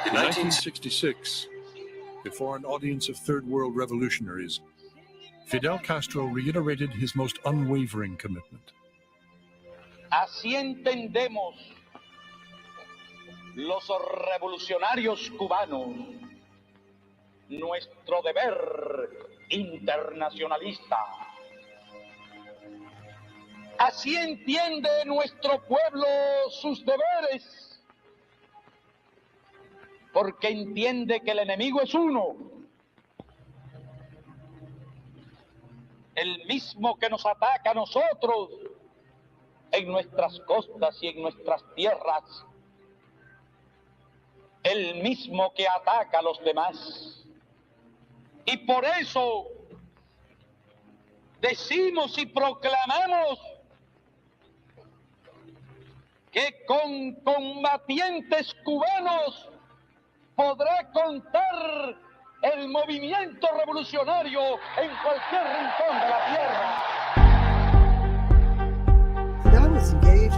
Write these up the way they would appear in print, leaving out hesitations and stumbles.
In 1966, before an audience of Third World revolutionaries, Fidel Castro reiterated his most unwavering commitment. Así entendemos los revolucionarios cubanos nuestro deber internacionalista. Así entiende nuestro pueblo sus deberes, porque entiende que el enemigo es uno, el mismo que nos ataca a nosotros en nuestras costas y en nuestras tierras, el mismo que ataca a los demás. Y por eso decimos y proclamamos que con combatientes cubanos podrá contar el movimiento revolucionario en cualquier rincón de la tierra. That was engaged.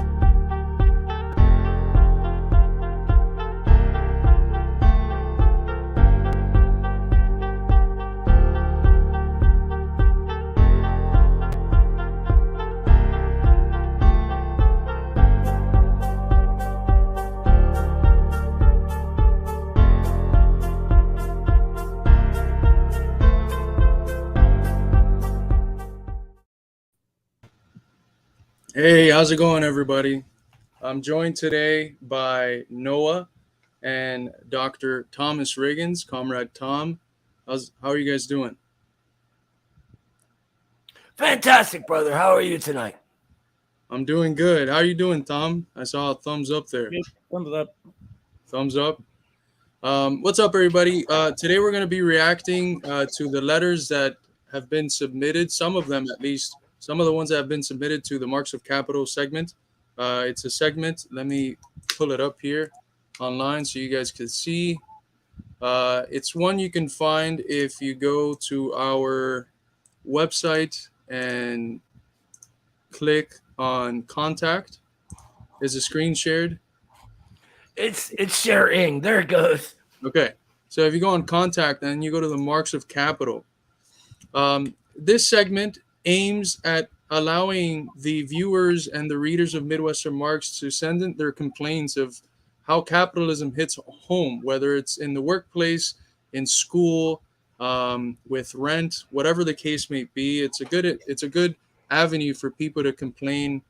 Hey, how's it going, everybody? I'm joined today by Noah and Dr. Thomas Riggins, Comrade Tom. How are you guys doing? Fantastic, brother. How are you tonight? I'm doing good. How are you doing, Tom? I saw a thumbs up there. Thumbs up. Thumbs up. What's up, everybody? Today we're going to be reacting to the letters that have been submitted, some of them at least. Some of the ones that have been submitted to the Marks of Capital segment. It's a segment. Let me pull it up here online so you guys can see. It's one you can find if you go to our website and click on contact. Is the screen shared? It's sharing. There it goes. Okay. So if you go on contact and you go to the Marks of Capital, this segment aims at allowing the viewers and the readers of Midwestern Marks to send in their complaints of how capitalism hits home, whether it's in the workplace, in school, with rent, whatever the case may be. It's a good avenue for people to complain,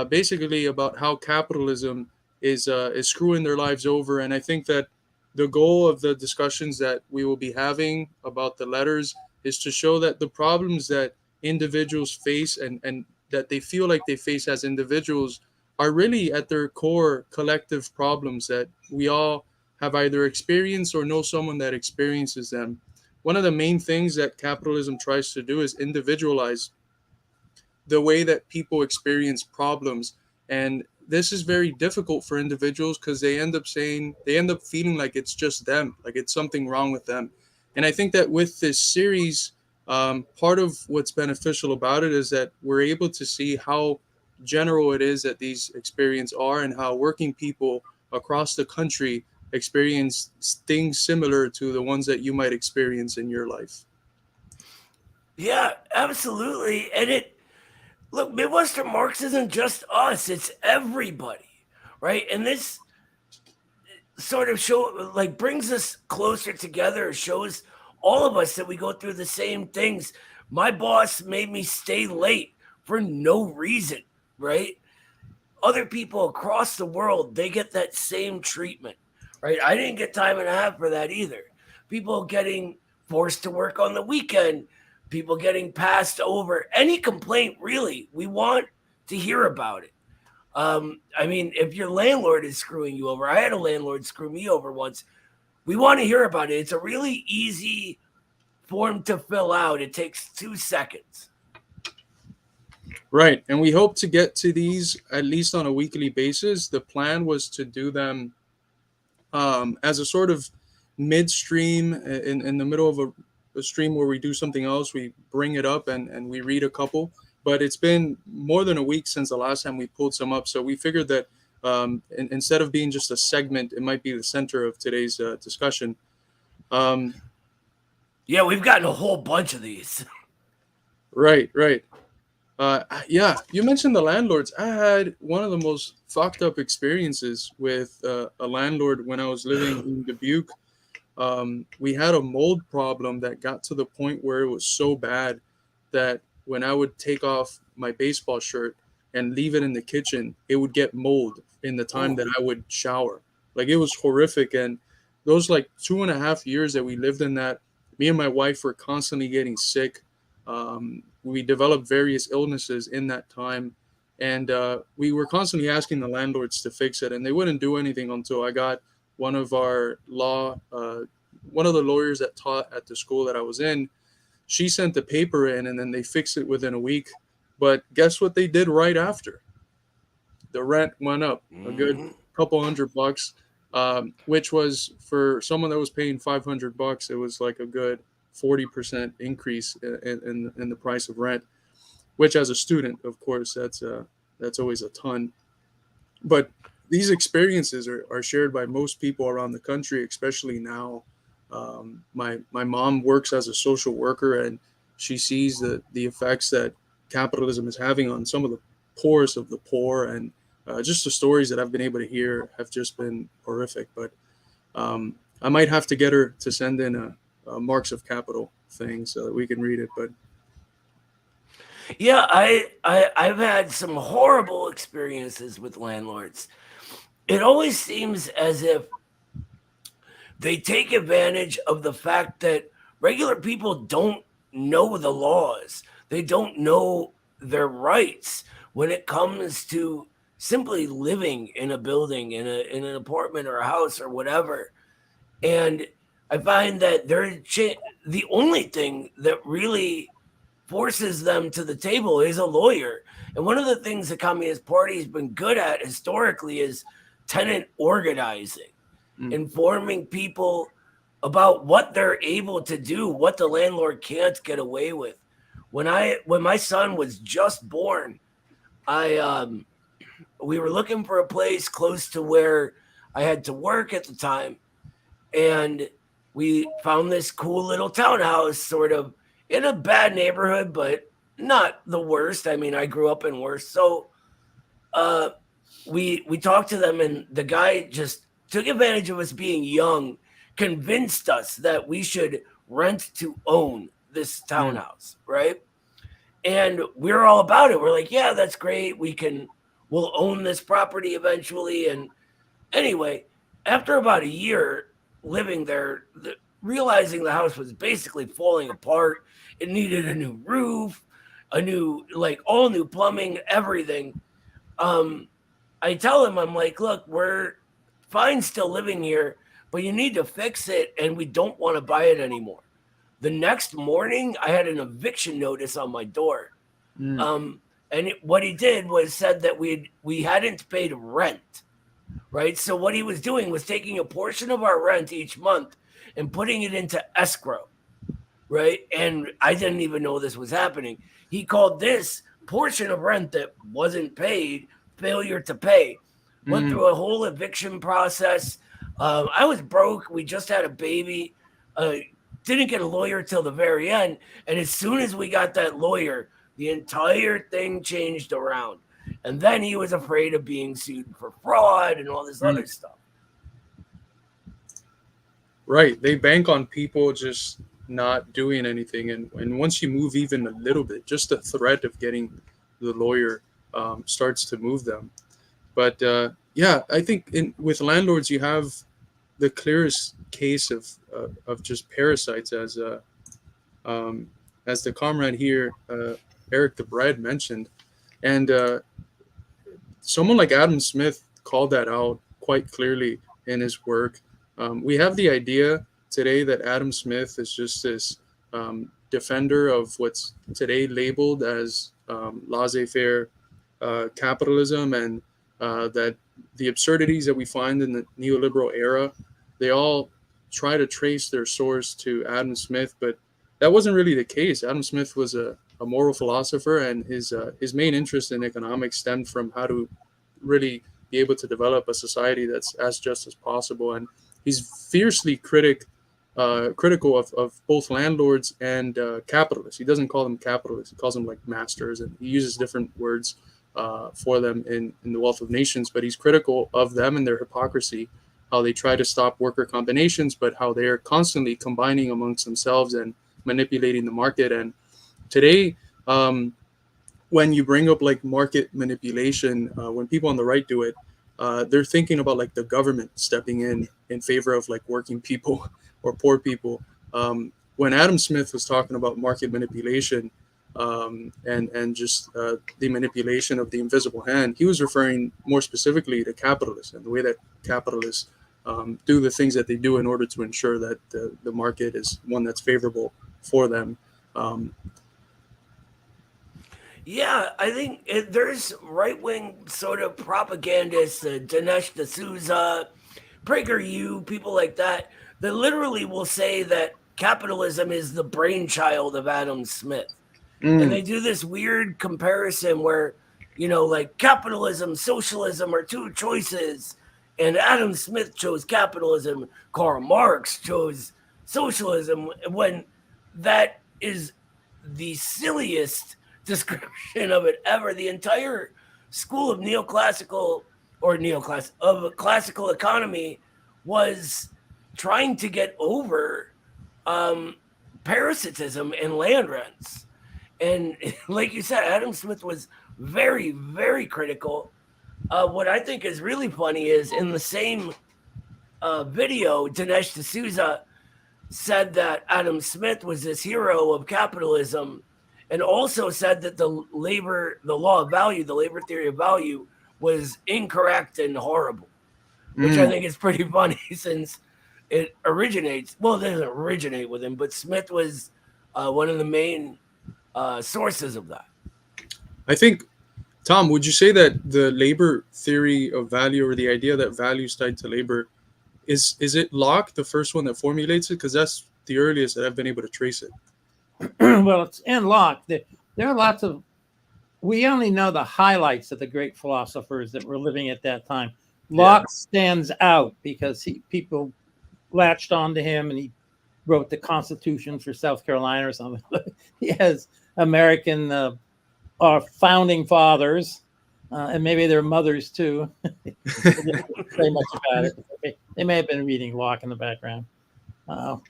basically about how capitalism is screwing their lives over. And I think that the goal of the discussions that we will be having about the letters is to show that the problems that individuals face and that they feel like they face as individuals are really at their core collective problems that we all have either experienced or know someone that experiences them. One of the main things that capitalism tries to do is individualize the way that people experience problems. And this is very difficult for individuals because they end up feeling like it's just them, like it's something wrong with them. And I think that with this series, part of what's beneficial about it is that we're able to see how general it is that these experiences are and how working people across the country experience things similar to the ones that you might experience in your life. Yeah, absolutely. And look, Midwestern Marks isn't just us, it's everybody, right? And this sort of brings us closer together, shows all of us that we go through the same things. My boss made me stay late for no reason, right? Other people across the world, they get that same treatment, right? I didn't get time and a half for that either. People getting forced to work on the weekend, people getting passed over. Any complaint, really, we want to hear about it. I mean, if your landlord is screwing you over, I had a landlord screw me over once. We want to hear about it. It's a really easy form to fill out. It takes 2 seconds. Right. And we hope to get to these at least on a weekly basis. The plan was to do them as a sort of midstream in the middle of a stream where we do something else. We bring it up and we read a couple. But it's been more than a week since the last time we pulled some up. So we figured that instead of being just a segment, it might be the center of today's discussion. Yeah, we've gotten a whole bunch of these. Right. Yeah, you mentioned the landlords. I had one of the most fucked up experiences with a landlord when I was living in Dubuque. We had a mold problem that got to the point where it was so bad that when I would take off my baseball shirt and leave it in the kitchen, it would get mold in the time that I would shower. Like, it was horrific. And those like 2.5 years that we lived in that, me and my wife were constantly getting sick. We developed various illnesses in that time. And we were constantly asking the landlords to fix it. And they wouldn't do anything until I got one of the lawyers that taught at the school that I was in. She sent the paper in, and then they fixed it within a week. But guess what they did right after? The rent went up a good couple $100, which was, for someone that was paying $500, it was like a good 40% increase in the price of rent, which, as a student, of course, that's always a ton. But these experiences are shared by most people around the country, especially now. My mom works as a social worker, and she sees the effects that capitalism is having on some of the poorest of the poor, and just the stories that I've been able to hear have just been horrific. But I might have to get her to send in a Marks of Capital thing so that we can read it. But yeah, I've had some horrible experiences with landlords. It always seems as if they take advantage of the fact that regular people don't know the laws. They don't know their rights when it comes to simply living in a building, in an apartment or a house or whatever. And I find that the only thing that really forces them to the table is a lawyer. And one of the things the Communist Party has been good at historically is tenant organizing, informing people about what they're able to do, what the landlord can't get away with. When my son was just born, we were looking for a place close to where I had to work at the time, and we found this cool little townhouse, sort of in a bad neighborhood, but not the worst. I mean, I grew up in worse. So we talked to them, and the guy just took advantage of us being young, convinced us that we should rent to own this townhouse, right? And we're all about it. We're like, yeah, that's great. We'll own this property eventually. And anyway, after about a year living there, realizing the house was basically falling apart, it needed a new roof, all new plumbing, everything. I tell him, I'm like, look, we're fine still living here, but you need to fix it, and we don't want to buy it anymore. The next morning, I had an eviction notice on my door. What he did was said that we hadn't paid rent, right? So what he was doing was taking a portion of our rent each month and putting it into escrow, right? And I didn't even know this was happening. He called this portion of rent that wasn't paid failure to pay. Went through a whole eviction process. I was broke. We just had a baby. Didn't get a lawyer till the very end. And as soon as we got that lawyer, the entire thing changed around. And then he was afraid of being sued for fraud and all this other stuff. Right. They bank on people just not doing anything. And once you move even a little bit, just the threat of getting the lawyer starts to move them. But yeah, I think with landlords, you have the clearest case of just parasites, as the comrade here, Eric the Bread, mentioned. And someone like Adam Smith called that out quite clearly in his work. We have the idea today that Adam Smith is just this defender of what's today labeled as laissez-faire capitalism, and that the absurdities that we find in the neoliberal era, they all try to trace their source to Adam Smith, but that wasn't really the case. Adam Smith was a moral philosopher, and his main interest in economics stemmed from how to really be able to develop a society that's as just as possible. And he's fiercely critical of both landlords and capitalists. He doesn't call them capitalists; he calls them like masters, and he uses different words for them in the Wealth of Nations. But he's critical of them and their hypocrisy, how they try to stop worker combinations, but how they are constantly combining amongst themselves and manipulating the market. And today, when you bring up like market manipulation, when people on the right do it, they're thinking about like the government stepping in favor of like working people or poor people. When Adam Smith was talking about market manipulation and just the manipulation of the invisible hand, he was referring more specifically to capitalists and the way that capitalists do the things that they do in order to ensure that the market is one that's favorable for them. Yeah, I think there's right-wing sort of propagandists, Dinesh D'Souza, PragerU, people like that literally will say that capitalism is the brainchild of Adam Smith. And they do this weird comparison where, you know, like capitalism, socialism are two choices. And Adam Smith chose capitalism. Karl Marx chose socialism, when that is the silliest description of it ever. The entire school of classical economy was trying to get over parasitism and land rents. And like you said, Adam Smith was very, very critical. What I think is really funny is in the same video, Dinesh D'Souza said that Adam Smith was this hero of capitalism, and also said that the law of value, the labor theory of value, was incorrect and horrible, which I think is pretty funny since it originates. Well, it doesn't originate with him, but Smith was one of the main sources of that. I think, Tom, would you say that the labor theory of value, or the idea that value is tied to labor, is it Locke, the first one that formulates it? Because that's the earliest that I've been able to trace it. Well, it's in Locke. There are lots of, we only know the highlights of the great philosophers that were living at that time. Locke stands out because people latched onto him, and he wrote the Constitution for South Carolina or something. He has American our founding fathers, and maybe their mothers too. They didn't say much about it. They may have been reading Locke in the background.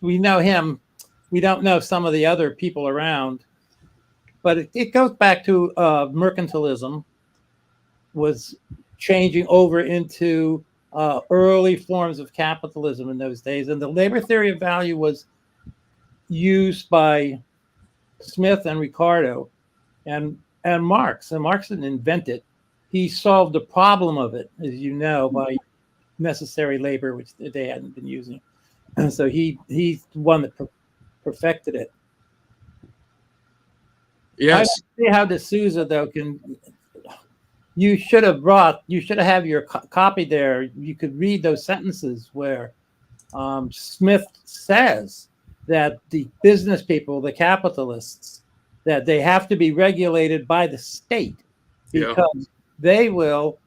We know him. We don't know some of the other people around, but it goes back to mercantilism was changing over into early forms of capitalism in those days. And the labor theory of value was used by Smith and Ricardo and Marx. And Marx didn't invent it. He solved the problem of it, as you know, by necessary labor, which they hadn't been using. And so he's the one that perfected it. Yes. I don't see how D'Souza, though, can. You should have had your copy there. You could read those sentences where Smith says that the business people, the capitalists, that they have to be regulated by the state because they will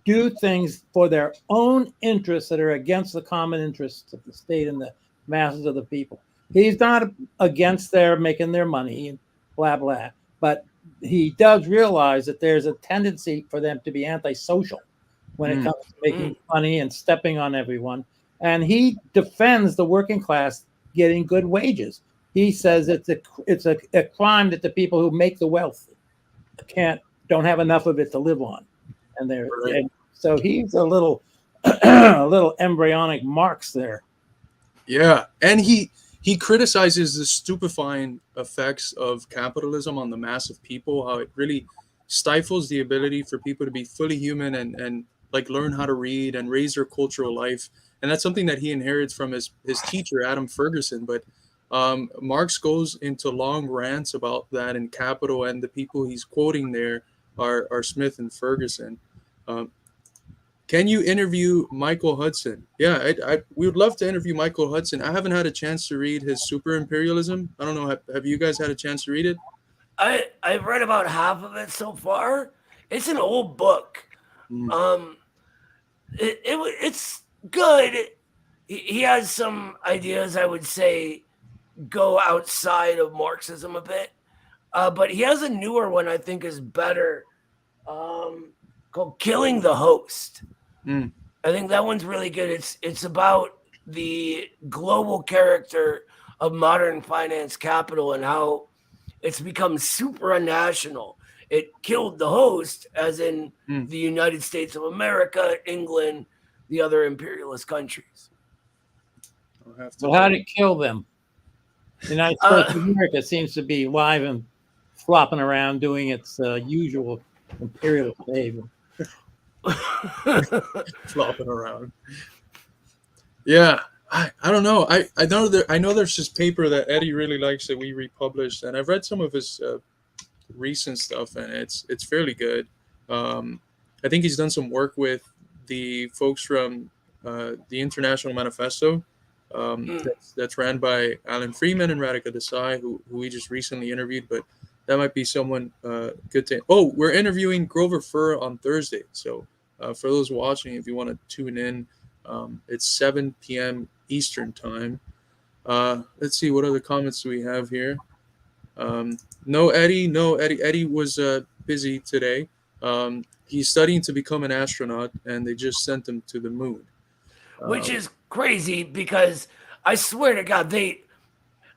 do things for their own interests that are against the common interests of the state and the masses of the people. He's not against their making their money and blah, blah, but he does realize that there's a tendency for them to be antisocial when it comes to making money and stepping on everyone. And he defends the working class getting good wages. He says it's a crime that the people who make the wealth don't have enough of it to live on. And so he's a little embryonic Marx there. Yeah, and he criticizes the stupefying effects of capitalism on the mass of people, how it really stifles the ability for people to be fully human and like learn how to read and raise their cultural life. And that's something that he inherits from his teacher, Adam Ferguson. But Marx goes into long rants about that in Capital, and the people he's quoting there are Smith and Ferguson. Can you interview Michael Hudson? Yeah, we would love to interview Michael Hudson. I haven't had a chance to read his Super Imperialism. I don't know. Have you guys had a chance to read it? I've read about half of it so far. It's an old book. it's good. He has some ideas, I would say, go outside of Marxism a bit. But he has a newer one I think is better, called "Killing the Host." Mm. I think that one's really good. It's about the global character of modern finance capital and how it's become supranational. It killed the host, as in the United States of America, England, the other imperialist countries. Well, how did it kill them? The United States of America seems to be live and flopping around doing its usual imperialist behavior. Flopping around. Yeah, I don't know. I know there's this paper that Eddie really likes that we republished, and I've read some of his recent stuff, and it's fairly good. I think he's done some work with the folks from the International Manifesto. That's ran by Alan Freeman and Radhika Desai, who we just recently interviewed. But that might be someone good to. Oh, we're interviewing Grover Furr on Thursday. So for those watching, if you want to tune in, it's 7 p.m. Eastern time. Let's see, what other comments do we have here? No, Eddie. Eddie was busy today. He's studying to become an astronaut, and they just sent him to the moon. Which is crazy because I swear to God,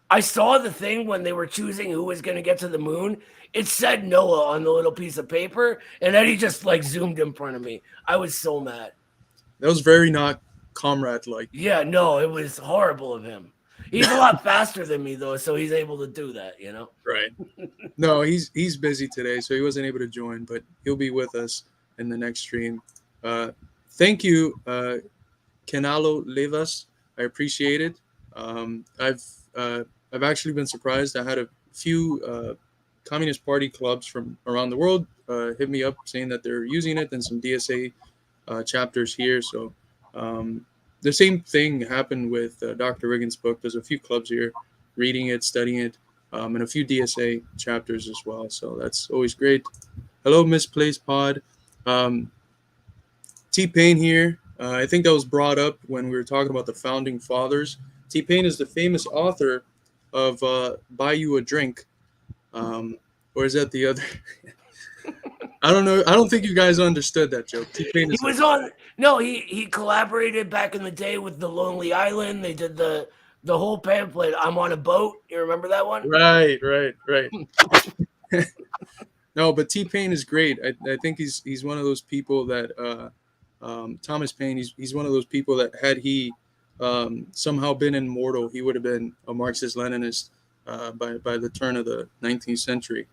I saw the thing when they were choosing who was going to get to the moon. It said Noah on the little piece of paper, and Eddie just like zoomed in front of me. I was so mad. That was very not comrade-like. Yeah, no, it was horrible of him. He's a lot faster than me, though, so he's able to do that, you know? Right. No, he's busy today, so he wasn't able to join, but he'll be with us in the next stream. Thank you, Canalo Levas. I appreciate it. I've actually been surprised. I had a few Communist Party clubs from around the world hit me up saying that they're using it, and some DSA chapters here. So the same thing happened with Dr. Riggins' book. There's a few clubs here reading it, studying it, and a few DSA chapters as well. So that's always great. Hello, Misplaced Pod. T-Pain here. I think that was brought up when we were talking about the founding fathers. T-Pain is the famous author of Buy You a Drink. Or is that the other? I don't know. I don't think you guys understood that joke. T-Pain is he collaborated back in the day with The Lonely Island. They did the whole pamphlet, I'm on a Boat. You remember that one? Right. No, but T-Pain is great. I think he's one of those people that Thomas Paine, he's one of those people that had he somehow been immortal, he would have been a Marxist-Leninist by the turn of the 19th century.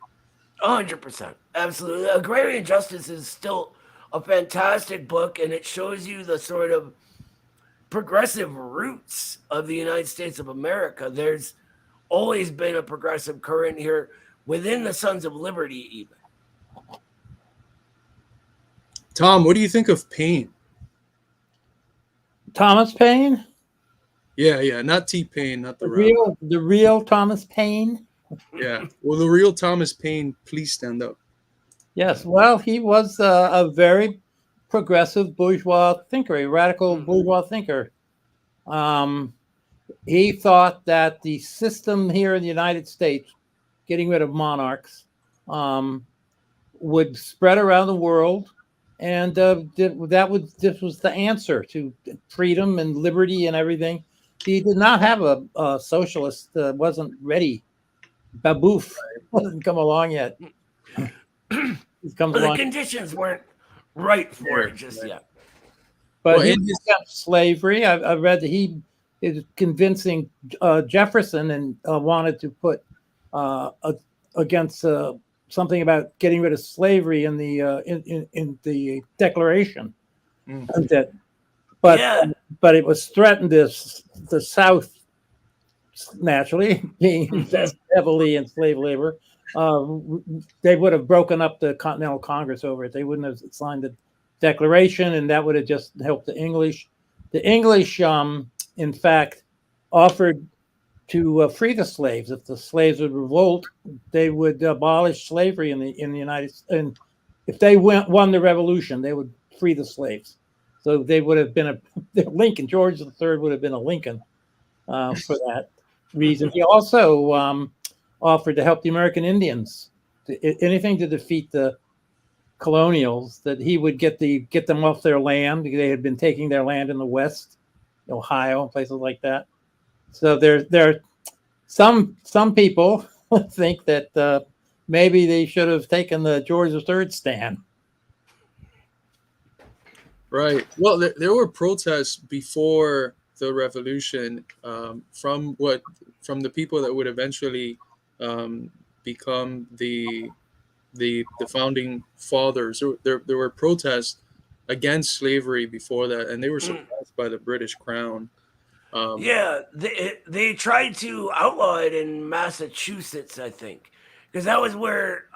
100%. Absolutely. Agrarian Justice is still a fantastic book, and it shows you the sort of progressive roots of the United States of America. There's always been a progressive current here within the Sons of Liberty, even. Tom, what do you think of Paine? Thomas Paine? Yeah, not T-Pain, not the real Thomas Paine. Yeah, well, the real Thomas Paine, please stand up. Yes, well, he was a very progressive bourgeois thinker, a radical bourgeois thinker. He thought that the system here in the United States, getting rid of monarchs, would spread around the world, and this was the answer to freedom and liberty and everything. He did not have a socialist, wasn't ready. Babouf hasn't come along yet. The conditions weren't right for it just yet. But he kept slavery. I read that he is convincing Jefferson and wanted to put against something about getting rid of slavery in the Declaration. But it was threatened. The South, naturally, being invested heavily in slave labor, they would have broken up the Continental Congress over it. They wouldn't have signed the Declaration, and that would have just helped the English. The English, in fact, offered to free the slaves. If the slaves would revolt, they would abolish slavery in the United States. And if they won the revolution, they would free the slaves. So they would have been a Lincoln. George III would have been a Lincoln for that reason. He also offered to help the American Indians, anything to defeat the colonials, that he would get them off their land. They had been taking their land in the West, Ohio, places like that. So there are some people think that maybe they should have taken the George III stand. Right. Well, there were protests before the revolution from the people that would eventually become the founding fathers. There were protests against slavery before that, and they were suppressed by the British Crown. They tried to outlaw it in Massachusetts, I think, because that was where,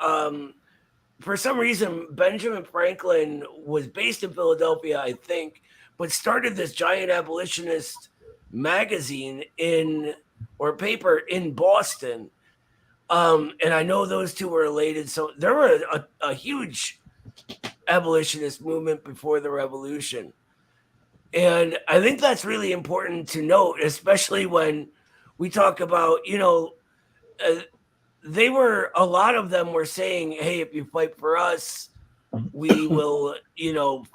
for some reason, Benjamin Franklin was based in Philadelphia, I think, but started this giant abolitionist magazine or paper in Boston. And I know those two were related. So there were a huge abolitionist movement before the revolution. And I think that's really important to note, especially when we talk about, a lot of them were saying, hey, if you fight for us, we will,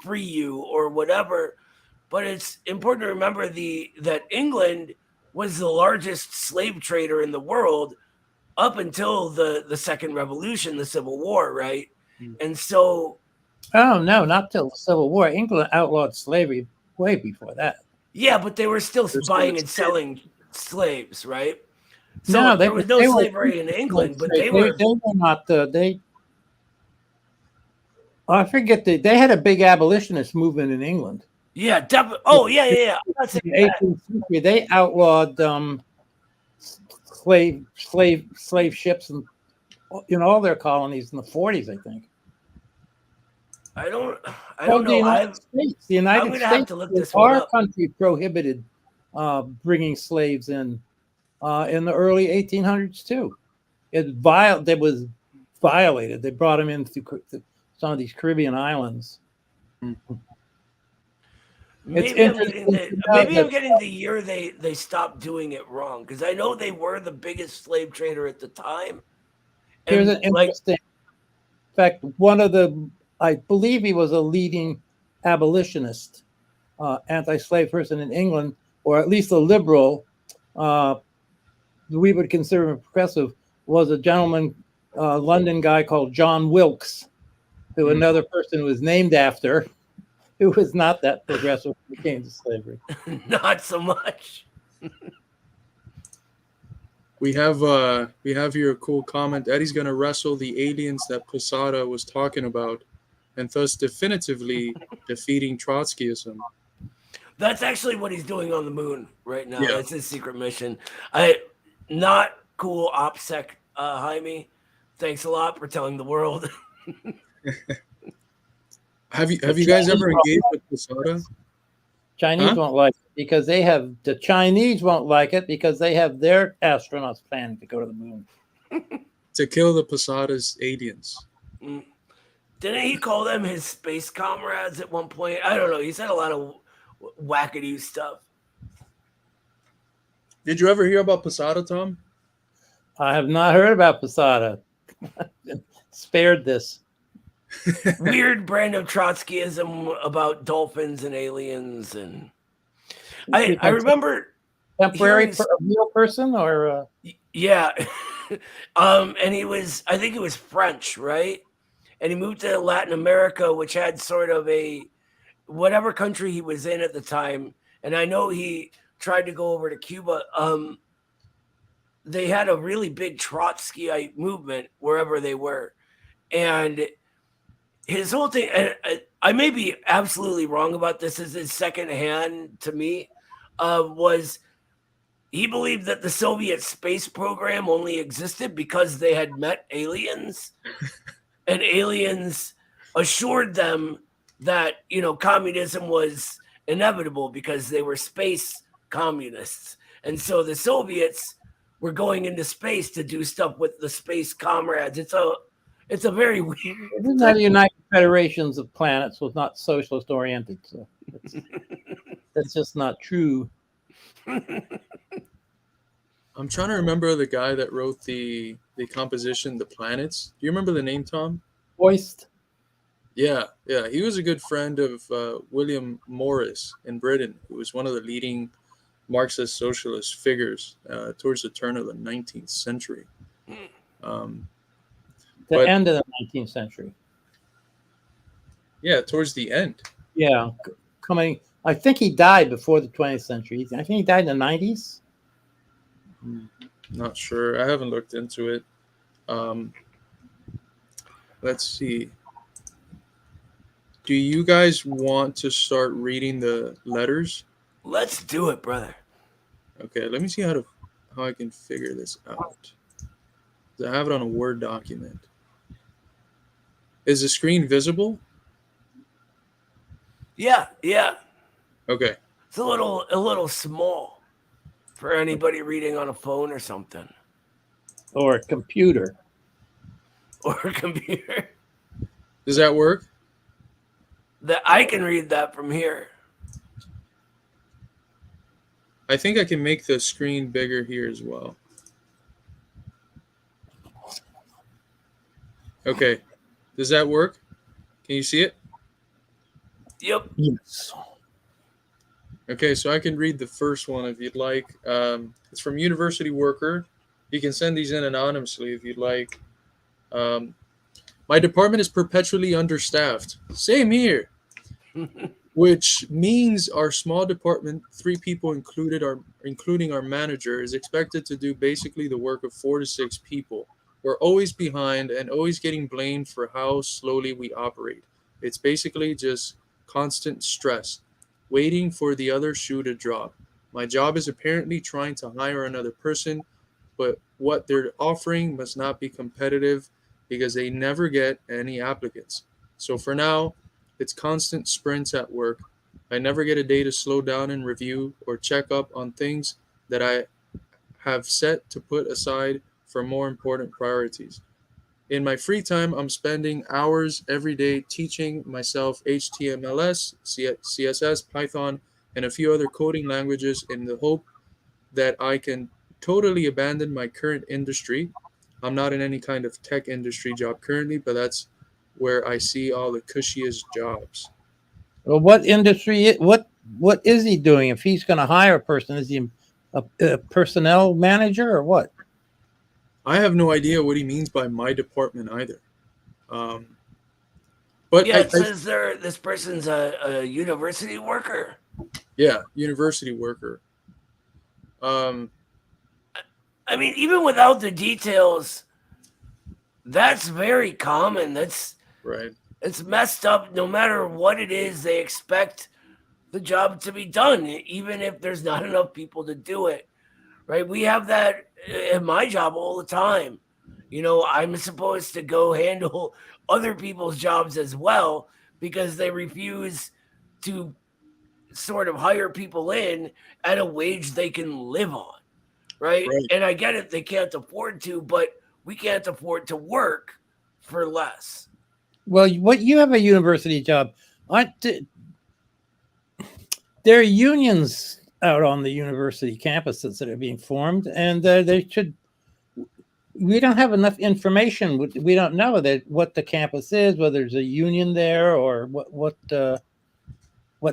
free you or whatever. But it's important to remember that England was the largest slave trader in the world up until the Second Revolution, the Civil War, right? And so... Oh, no, not till the Civil War. England outlawed slavery way before that. Yeah, but they were still buying and selling slaves, right? So no, there was no slavery in England, but they were not. I forget they had a big abolitionist movement in England. Yeah, definitely. Oh, yeah. In the 18th century, they outlawed slave ships in all their colonies in the 40s, I think. I don't know. The United States, have to look this our up. country prohibited bringing slaves in the early 1800s too. It was violated. They brought them in through some of these Caribbean islands. Maybe I'm getting the year they stopped doing it wrong, because I know they were the biggest slave trader at the time. Here's an interesting. In fact, I believe he was a leading abolitionist, anti-slave person in England, or at least a liberal. We would consider him progressive. Was a gentleman, London guy called John Wilkes, who another person was named after, who was not that progressive when it came to slavery. Not so much. We have here a cool comment. Eddie's going to wrestle the aliens that Posada was talking about, and thus definitively defeating Trotskyism. That's actually what he's doing on the moon right now. Yeah. That's his secret mission. Not cool, OPSEC, Jaime. Thanks a lot for telling the world. Have you guys ever engaged with Posada? Chinese won't like it because the Chinese won't like it because they have their astronauts planning to go to the moon. To kill the Posada's aliens. Didn't he call them his space comrades at one point? I don't know. He said a lot of wackadoo stuff. Did you ever hear about Posada, Tom? I have not heard about Posada. Spared this. Weird brand of Trotskyism about dolphins and aliens, and I remember temporary real person or yeah, and I think he was French, right? And he moved to Latin America, which had sort of whatever country he was in at the time. And I know he tried to go over to Cuba. They had a really big Trotskyite movement wherever they were, and his whole thing, and I may be absolutely wrong about this, is his secondhand to me, was he believed that the Soviet space program only existed because they had met aliens, and aliens assured them that, communism was inevitable because they were space communists. And so the Soviets were going into space to do stuff with the space comrades. It's a very weird. Isn't that the United Federations of Planets was not socialist oriented. So that's just not true. I'm trying to remember the guy that wrote the composition, The Planets. Do you remember the name, Tom? Hoist. Yeah. He was a good friend of William Morris in Britain, who was one of the leading Marxist socialist figures towards the turn of the 19th century. The end of the 19th century. Yeah, towards the end. Yeah, coming. I think he died before the 20th century. I think he died in the 90s. Not sure. I haven't looked into it. Let's see. Do you guys want to start reading the letters? Let's do it, brother. Okay, let me see how I can figure this out. I have it on a Word document. Is the screen visible? Yeah. Okay. It's a little small for anybody reading on a phone or something. Or a computer. Or a computer. Does that work? That I can read that from here. I think I can make the screen bigger here as well. Okay. Does that work? Can you see it? Yep. Yes. Okay, so I can read the first one if you'd like. It's from University Worker. You can send these in anonymously if you'd like. My department is perpetually understaffed. Same here. Which means our small department, 3 people including our manager, is expected to do basically the work of 4 to 6 people. We're always behind and always getting blamed for how slowly we operate. It's basically just constant stress, waiting for the other shoe to drop. My job is apparently trying to hire another person, but what they're offering must not be competitive because they never get any applicants. So for now, it's constant sprints at work. I never get a day to slow down and review or check up on things that I have set to put aside for more important priorities. In my free time, I'm spending hours every day teaching myself HTML, CSS, Python, and a few other coding languages in the hope that I can totally abandon my current industry. I'm not in any kind of tech industry job currently, but that's where I see all the cushiest jobs. Well, what industry? What is he doing? If he's going to hire a person, is he a personnel manager or what? I have no idea what he means by my department either. But yeah, it says this person's a university worker. Yeah, university worker. I mean, even without the details, that's very common. That's right. It's messed up. No matter what it is, they expect the job to be done, even if there's not enough people to do it. Right? We have that in my job all the time. You know, I'm supposed to go handle other people's jobs as well because they refuse to sort of hire people in at a wage they can live on. Right? And I get it, they can't afford to, but we can't afford to work for less. Well, what you have a university job. There are unions out on the university campuses that are being formed, and they should. We don't have enough information. We don't know what the campus is, whether there's a union there or what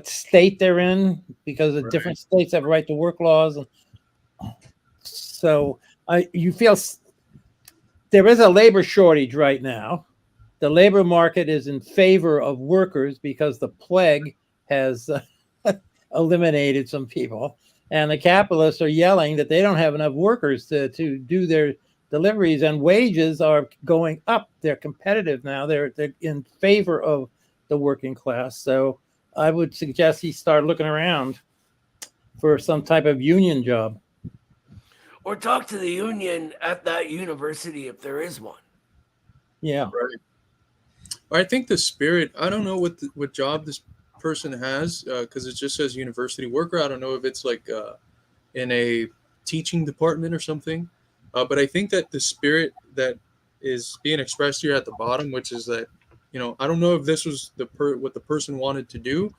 state they're in, because the different states have right to work laws. And so you feel there is a labor shortage right now. The labor market is in favor of workers because the plague has eliminated some people, and the capitalists are yelling that they don't have enough workers to do their deliveries, and wages are going up. They're competitive now. They're in favor of the working class. So I would suggest he start looking around for some type of union job. Or talk to the union at that university if there is one. Yeah. Right. I think the spirit, I don't know what job this person has because it just says university worker. I don't know if it's like in a teaching department or something. But I think that the spirit that is being expressed here at the bottom, which is that I don't know if this was what the person wanted to do,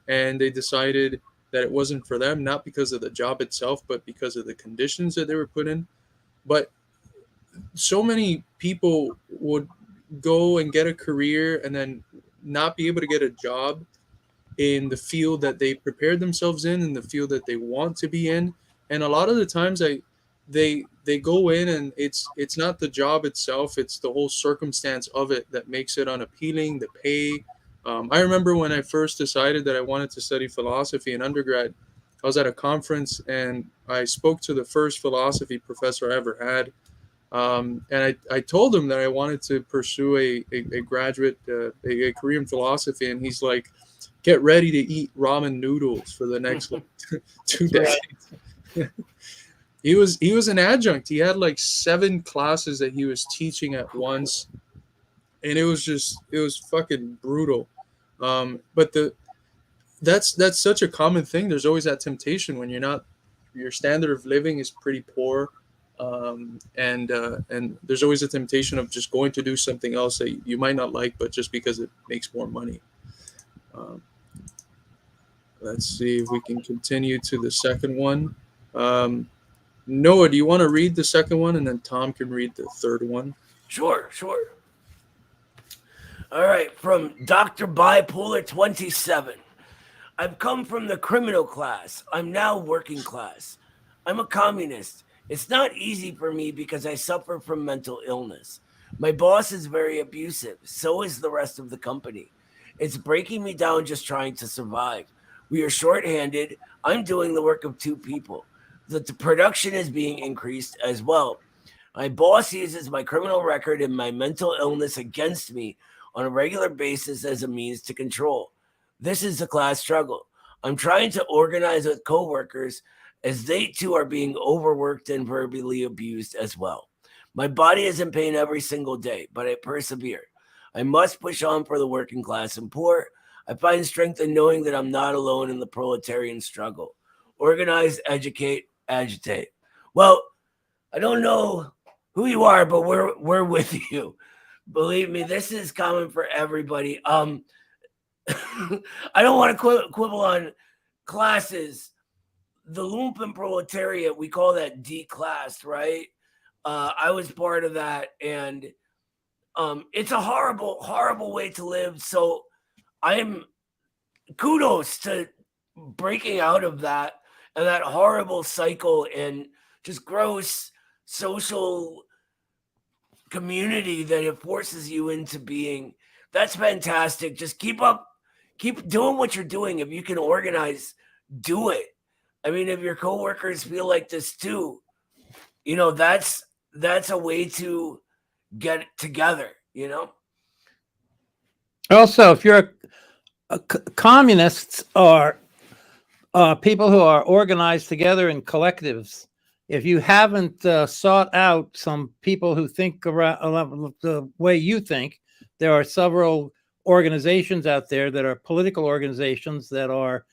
and they decided that it wasn't for them, not because of the job itself, but because of the conditions that they were put in. But so many people would go and get a career and then not be able to get a job in the field that they prepared themselves in the field that they want to be in. And a lot of the times they go in and it's not the job itself, it's the whole circumstance of it that makes it unappealing, the pay. I remember when I first decided that I wanted to study philosophy in undergrad, I was at a conference and I spoke to the first philosophy professor I ever had. And I told him that I wanted to pursue a graduate, a career in philosophy. And he's like, get ready to eat ramen noodles for the next 2 decades. He was an adjunct. He had like 7 classes that he was teaching at once. And it was fucking brutal. But that's such a common thing. There's always that temptation when your standard of living is pretty poor. And there's always a temptation of just going to do something else that you might not like, but just because it makes more money. Let's see if we can continue to the second one. Noah, do you want to read the second one, and then Tom can read the third one? Sure. All right, from Dr. Bipolar 27. I've come from the criminal class. I'm now working class. I'm a communist. It's not easy for me because I suffer from mental illness. My boss is very abusive. So is the rest of the company. It's breaking me down just trying to survive. We are shorthanded. I'm doing the work of 2 people. The production is being increased as well. My boss uses my criminal record and my mental illness against me on a regular basis as a means to control. This is a class struggle. I'm trying to organize with coworkers as they too are being overworked and verbally abused as well. My body is in pain every single day, but I persevere. I must push on for the working class and poor. I find strength in knowing that I'm not alone in the proletarian struggle. Organize, educate, agitate. Well, I don't know who you are, but we're with you. Believe me, this is common for everybody. I don't want to quibble on classes. The lumpen proletariat, we call that D-class, right? I was part of that, and it's a horrible, horrible way to live. So I'm kudos to breaking out of that and that horrible cycle and just gross social community that it forces you into being. That's fantastic. Just keep doing what you're doing. If you can organize, do it. I mean, if your coworkers feel like this too, that's a way to get it together, Also, if you're communists are people who are organized together in collectives. If you haven't sought out some people who think around the way you think, there are several organizations out there that are political organizations that are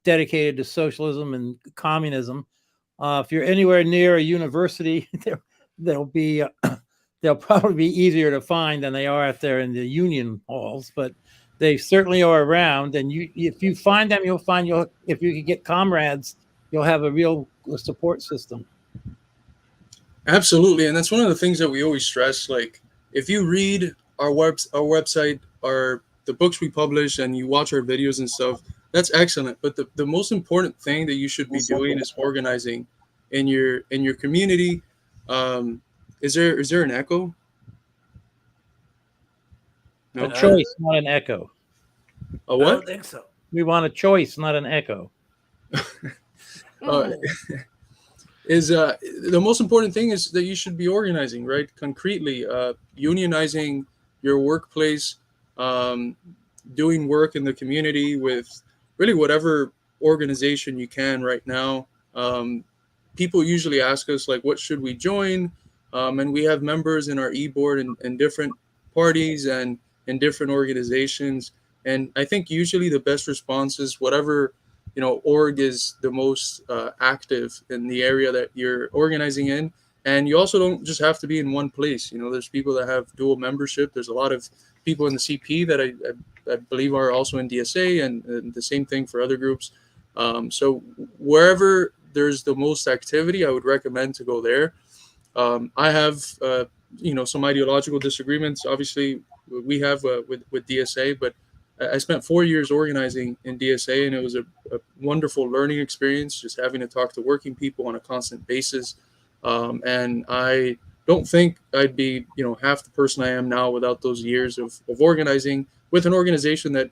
dedicated to socialism and communism. If you're anywhere near a university, they'll probably be easier to find than they are out there in the union halls, but they certainly are around. And if you find them, if you can get comrades, you'll have a real support system. Absolutely, and that's one of the things that we always stress. Like, if you read our website, the books we publish, and you watch our videos and stuff, that's excellent. But the most important thing that you should be doing is organizing in your community. Is there an echo? No. A choice, not an echo. A what? I don't think so. We want a choice, not an echo. The most important thing is that you should be organizing, right? Concretely, unionizing your workplace, doing work in the community with really whatever organization you can right now. People usually ask us, like, what should we join? And we have members in our e-board in different parties and in different organizations. And I think usually the best response is whatever, org is the most active in the area that you're organizing in. And you also don't just have to be in one place. There's people that have dual membership. There's a lot of people in the CP that I believe are also in DSA, and the same thing for other groups. So wherever there's the most activity, I would recommend to go there. I have, some ideological disagreements. Obviously, we have with DSA, but I spent 4 years organizing in DSA, and it was a wonderful learning experience, just having to talk to working people on a constant basis. And I don't think I'd be, half the person I am now without those years of organizing with an organization that,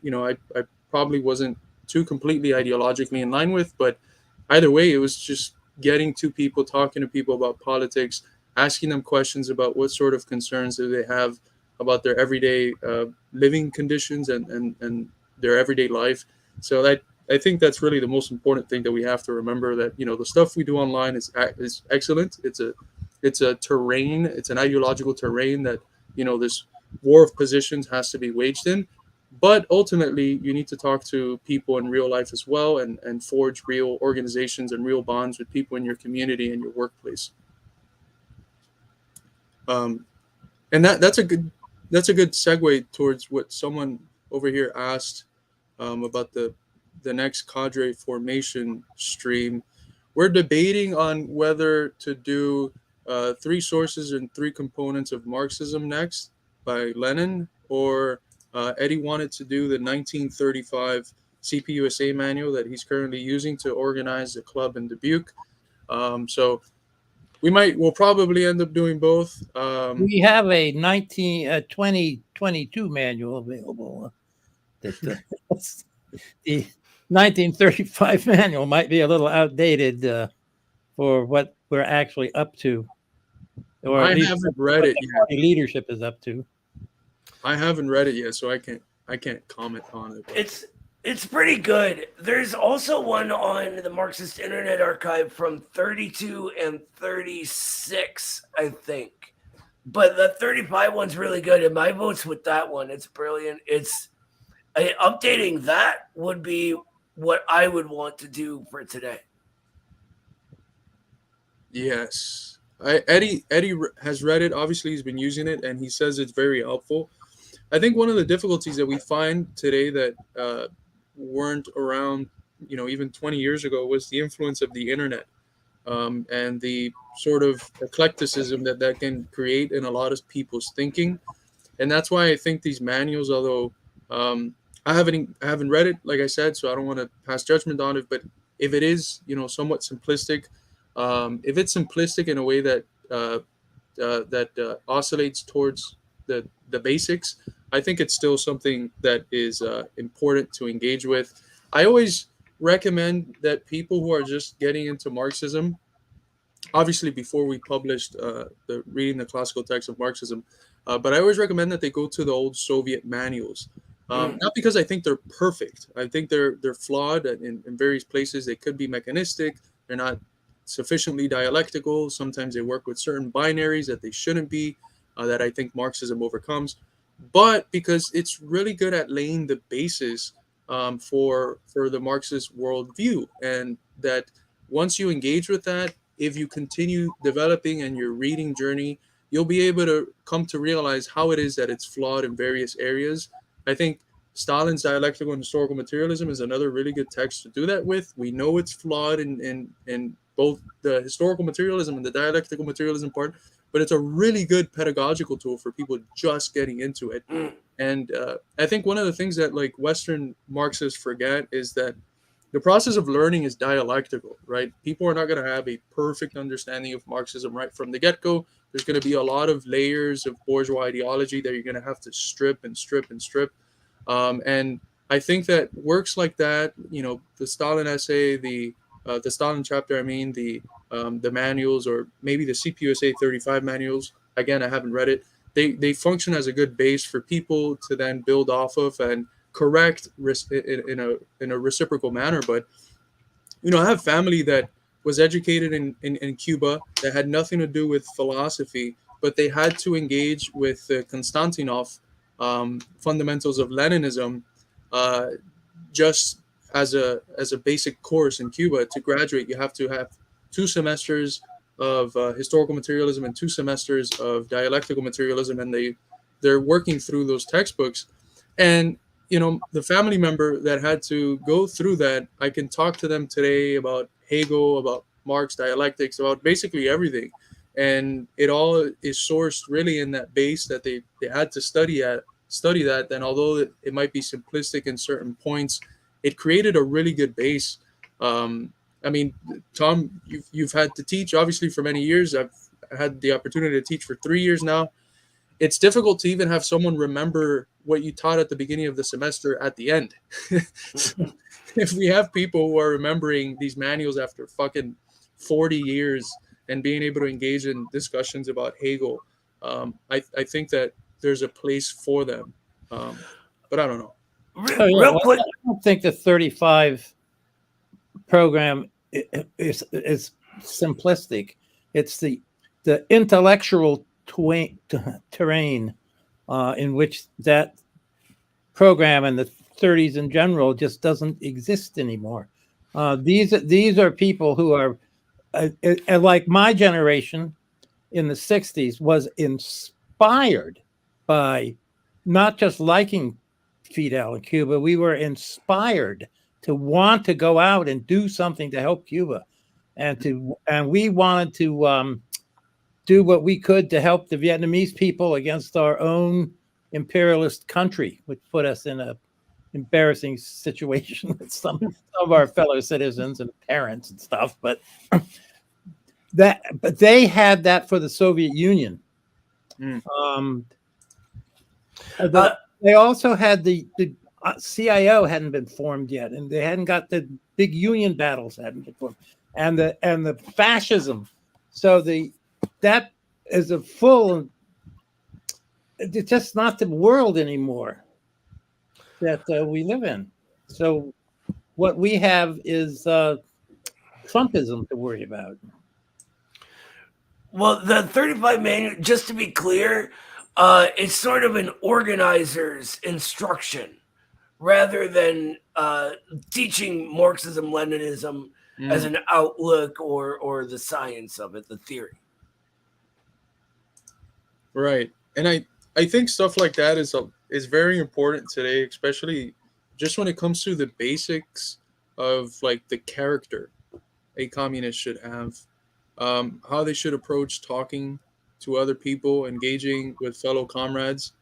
I probably wasn't too completely ideologically in line with. But either way, it was just getting to people, talking to people about politics, asking them questions about what sort of concerns do they have about their everyday living conditions and their everyday life. So I think that's really the most important thing that we have to remember, that, the stuff we do online is excellent. It's a terrain. It's an ideological terrain that, this war of positions has to be waged in. But ultimately, you need to talk to people in real life as well, and forge real organizations and real bonds with people in your community and your workplace. And that's a good segue towards what someone over here asked about the next cadre formation stream. We're debating on whether to do 3 sources and 3 components of Marxism next by Lenin, or Eddie wanted to do the 1935 CPUSA manual that he's currently using to organize the club in Dubuque. So we'll probably end up doing both. We have a 2022 manual available. The 1935 manual might be a little outdated for what we're actually up to, or I at least haven't read it yet. party leadership is up to. I haven't read it yet, so I can't comment on it. It's pretty good. There's also one on the Marxist Internet Archive from 32 and 36, I think. But the 35 one's really good, and my vote's with that one. It's brilliant. Updating that would be what I would want to do for today. Yes. Eddie has read it. Obviously, he's been using it, and he says it's very helpful. I think one of the difficulties that we find today that weren't around, even 20 years ago, was the influence of the internet, and the sort of eclecticism that can create in a lot of people's thinking. And that's why I think these manuals, although I haven't read it, like I said, so I don't want to pass judgment on it, but if it is, somewhat simplistic, if it's simplistic in a way that oscillates towards the basics, I think it's still something that is important to engage with. I always recommend that people who are just getting into Marxism, obviously before we published reading the classical text of Marxism, but I always recommend that they go to the old Soviet manuals. Not because I think they're perfect. I think they're flawed in various places. They could be mechanistic. They're not sufficiently dialectical. Sometimes they work with certain binaries that they shouldn't be, that I think Marxism overcomes. But because it's really good at laying the basis for the Marxist worldview, and that once you engage with that, if you continue developing in your reading journey, you'll be able to come to realize how it is that it's flawed in various areas. I think Stalin's Dialectical and Historical Materialism is another really good text to do that with. We know it's flawed in both the historical materialism and the dialectical materialism part, but it's a really good pedagogical tool for people just getting into it. And I think one of the things that Western Marxists forget is that the process of learning is dialectical, right? People are not going to have a perfect understanding of Marxism right from the get-go. There's going to be a lot of layers of bourgeois ideology that you're going to have to strip and strip and strip. And I think that works like that, the Stalin essay, the Stalin chapter, the manuals, or maybe the CPUSA 35 manuals. Again, I haven't read it. They function as a good base for people to then build off of and correct in a reciprocal manner. But I have family that was educated in Cuba that had nothing to do with philosophy, but they had to engage with Konstantinov fundamentals of Leninism just as a basic course in Cuba. To graduate, you have to have 2 semesters of historical materialism and 2 semesters of dialectical materialism, and they're working through those textbooks. And the family member that had to go through that, I can talk to them today about Hegel, about Marx dialectics, about basically everything. And it all is sourced really in that base that they had to study that. And although it might be simplistic in certain points, it created a really good base. I mean, Tom, you've had to teach obviously for many years. I've had the opportunity to teach for 3 years now. It's difficult to even have someone remember what you taught at the beginning of the semester at the end. So if we have people who are remembering these manuals after fucking 40 years and being able to engage in discussions about Hegel, I think that there's a place for them. But I don't know. Real quick, I don't think the 35 program is simplistic. It's the intellectual terrain in which that program and the 30s in general just doesn't exist anymore. These are people who are like my generation in the 60s was inspired by not just liking Fidel and Cuba. We were inspired to want to go out and do something to help Cuba, and we wanted to do what we could to help the Vietnamese people against our own imperialist country, which put us in a embarrassing situation with some of our fellow citizens and parents and stuff. But they had that for the Soviet Union. They also had the CIO hadn't been formed yet, and they hadn't got the big union battles hadn't been formed, and the fascism. So that is a full. It's just not the world anymore that we live in. So what we have is Trumpism to worry about. Well, the 35 manual, just to be clear, it's sort of an organizer's instruction rather than teaching Marxism, Leninism as an outlook or the science of it, the theory. Right. And I think stuff like that is very important today, especially just when it comes to the basics of like the character a communist should have, how they should approach talking to other people, engaging with fellow comrades.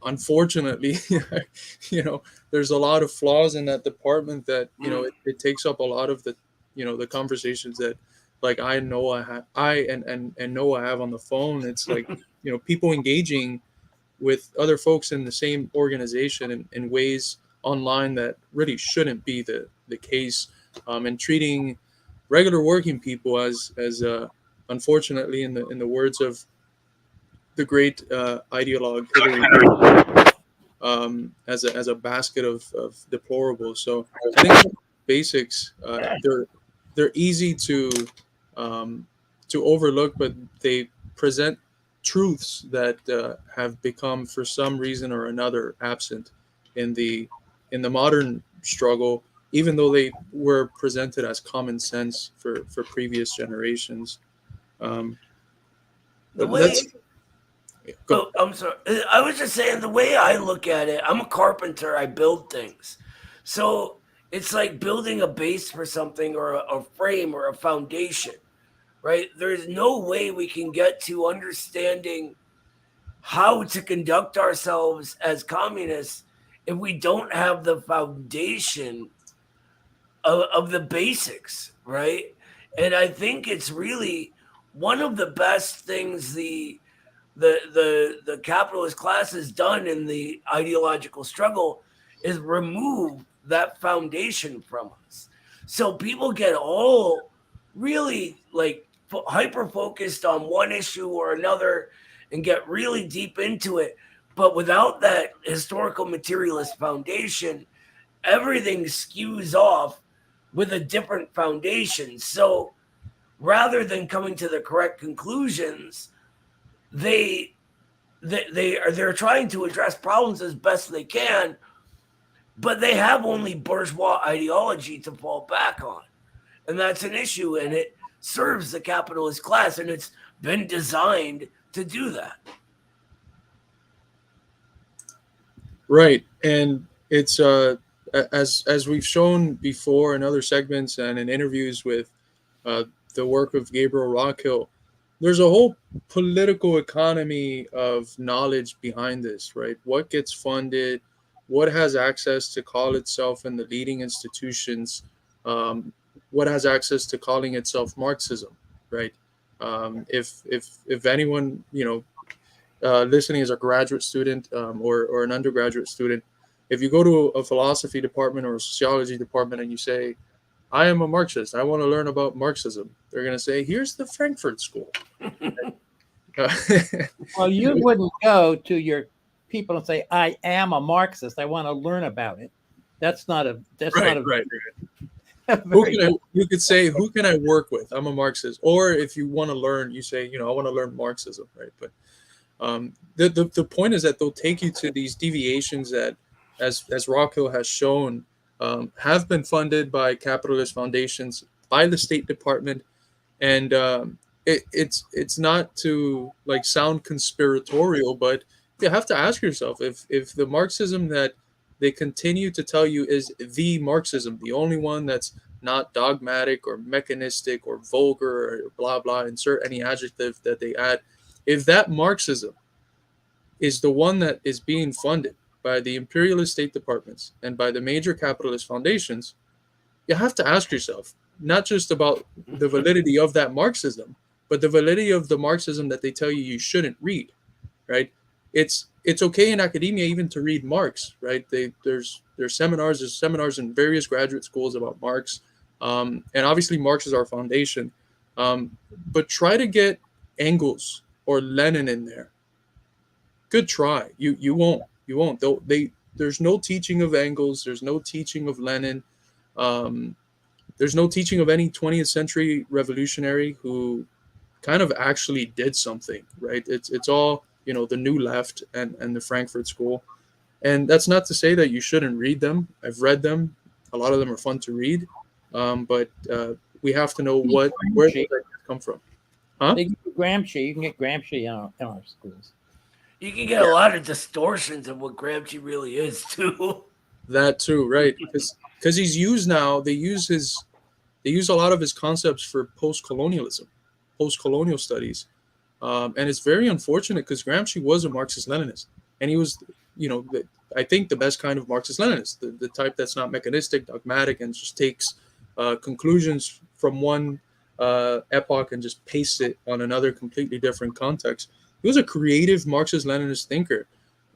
Unfortunately, there's a lot of flaws in that department that, it takes up a lot of the, the conversations that like I and Noah have on the phone. It's like, people engaging with other folks in the same organization in ways online that really shouldn't be the case, and treating regular working people as unfortunately, in the words of the great ideologue Hillary, as a basket of deplorables. So I think basics, they're easy to overlook, but they present truths that have become, for some reason or another, absent in the modern struggle, even though they were presented as common sense for previous generations. I'm sorry. I was just saying, the way I look at it, I'm a carpenter. I build things. So it's like building a base for something, or a frame or a foundation, right? There's no way we can get to understanding how to conduct ourselves as communists if we don't have the foundation of the basics, right? And I think it's really one of the best things the capitalist class has done in the ideological struggle is remove that foundation from us. So people get all really like hyper focused on one issue or another and get really deep into it. But without that historical materialist foundation, everything skews off with a different foundation. So rather than coming to the correct conclusions, they're trying to address problems as best they can, but they have only bourgeois ideology to fall back on. And that's an issue, and it serves the capitalist class, and it's been designed to do that. Right, and it's as we've shown before in other segments and in interviews with uh, the work of Gabriel Rockhill, there's a whole political economy of knowledge behind this, right? What gets funded, what has access to call itself in the leading institutions, what has access to calling itself Marxism, right? If anyone listening as a graduate student or an undergraduate student, if you go to a philosophy department or a sociology department and you say, I am a Marxist, I want to learn about Marxism, they're going to say, here's the Frankfurt School. Uh, Well, you wouldn't go to your people and say, "I am a Marxist. I want to learn about it." That's not a. That's right, not a. right. Very, You could say, who can I work with? I'm a Marxist. Or if you want to learn, you say, I want to learn Marxism, right? But the point is that they'll take you to these deviations that, as Rockhill has shown, have been funded by capitalist foundations, by the State Department, and it's not to like sound conspiratorial, but you have to ask yourself if the Marxism that they continue to tell you is the Marxism, the only one that's not dogmatic or mechanistic or vulgar or blah blah, insert any adjective that they add, if that Marxism is the one that is being funded by the imperialist state departments and by the major capitalist foundations, you have to ask yourself not just about the validity of that Marxism, but the validity of the Marxism that they tell you shouldn't read, right? It's okay in academia even to read Marx, right? There's seminars in various graduate schools about Marx, and obviously Marx is our foundation, but try to get Engels or Lenin in there. Good try. You won't. There's no teaching of Engels. There's no teaching of Lenin. There's no teaching of any 20th century revolutionary who kind of actually did something, right? It's all the New Left and the Frankfurt School, and that's not to say that you shouldn't read them. I've read them. A lot of them are fun to read, but we have to know where they come from. Huh? they give you Gramsci. You can get Gramsci in our schools. You can get a lot of distortions of what Gramsci really is too. That too, right? Because he's used now. They use a lot of his concepts for post-colonial studies, and it's very unfortunate because Gramsci was a Marxist-Leninist, and he was, I think the best kind of Marxist-Leninist, the type that's not mechanistic, dogmatic, and just takes conclusions from one epoch and just pastes it on another completely different context. He was a creative Marxist-Leninist thinker,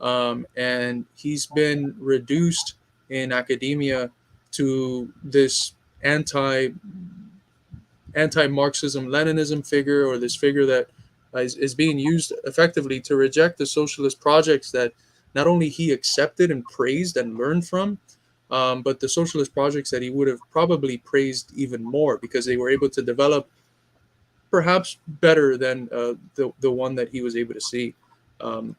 and he's been reduced in academia to this anti-Marxism Leninism figure, or this figure that is being used effectively to reject the socialist projects that not only he accepted and praised and learned from, but the socialist projects that he would have probably praised even more because they were able to develop perhaps better than the one that he was able to see, and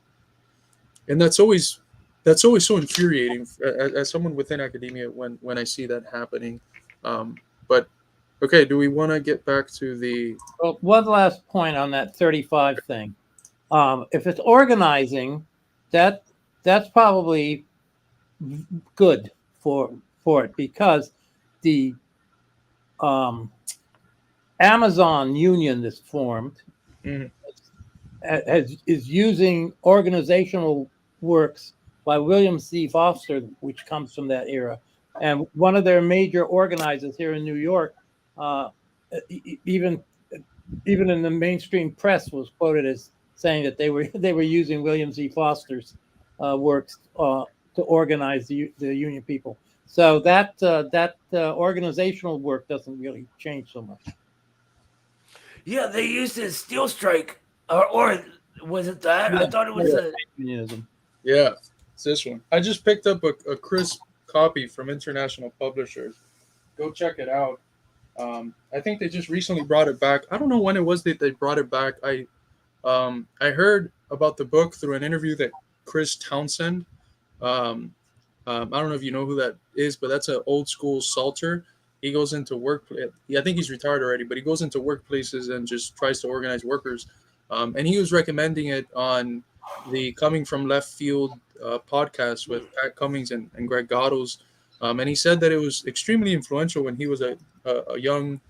that's always so infuriating as someone within academia when I see that happening. But okay, do we want to get back to the? Well, one last point on that 35 thing. If it's organizing, that's probably good for it because the Amazon union that's formed is using organizational works by William C. Foster, which comes from that era. And one of their major organizers here in New York, even in the mainstream press, was quoted as saying that they were using William C. Foster's works to organize the union people. So that organizational work doesn't really change so much. Yeah, they used a steel strike, or was it that? I thought it was a unionism. Yeah, it's this one. I just picked up a crisp copy from International Publishers. Go check it out. I think they just recently brought it back. I don't know when it was that they brought it back. I heard about the book through an interview that Chris Townsend. I don't know if you know who that is, but that's an old school salter. He goes into work. I think he's retired already, but he goes into workplaces and just tries to organize workers. and he was recommending it on the Coming from Left Field podcast with Pat Cummings and Greg Goddles. And he said that it was extremely influential when he was a young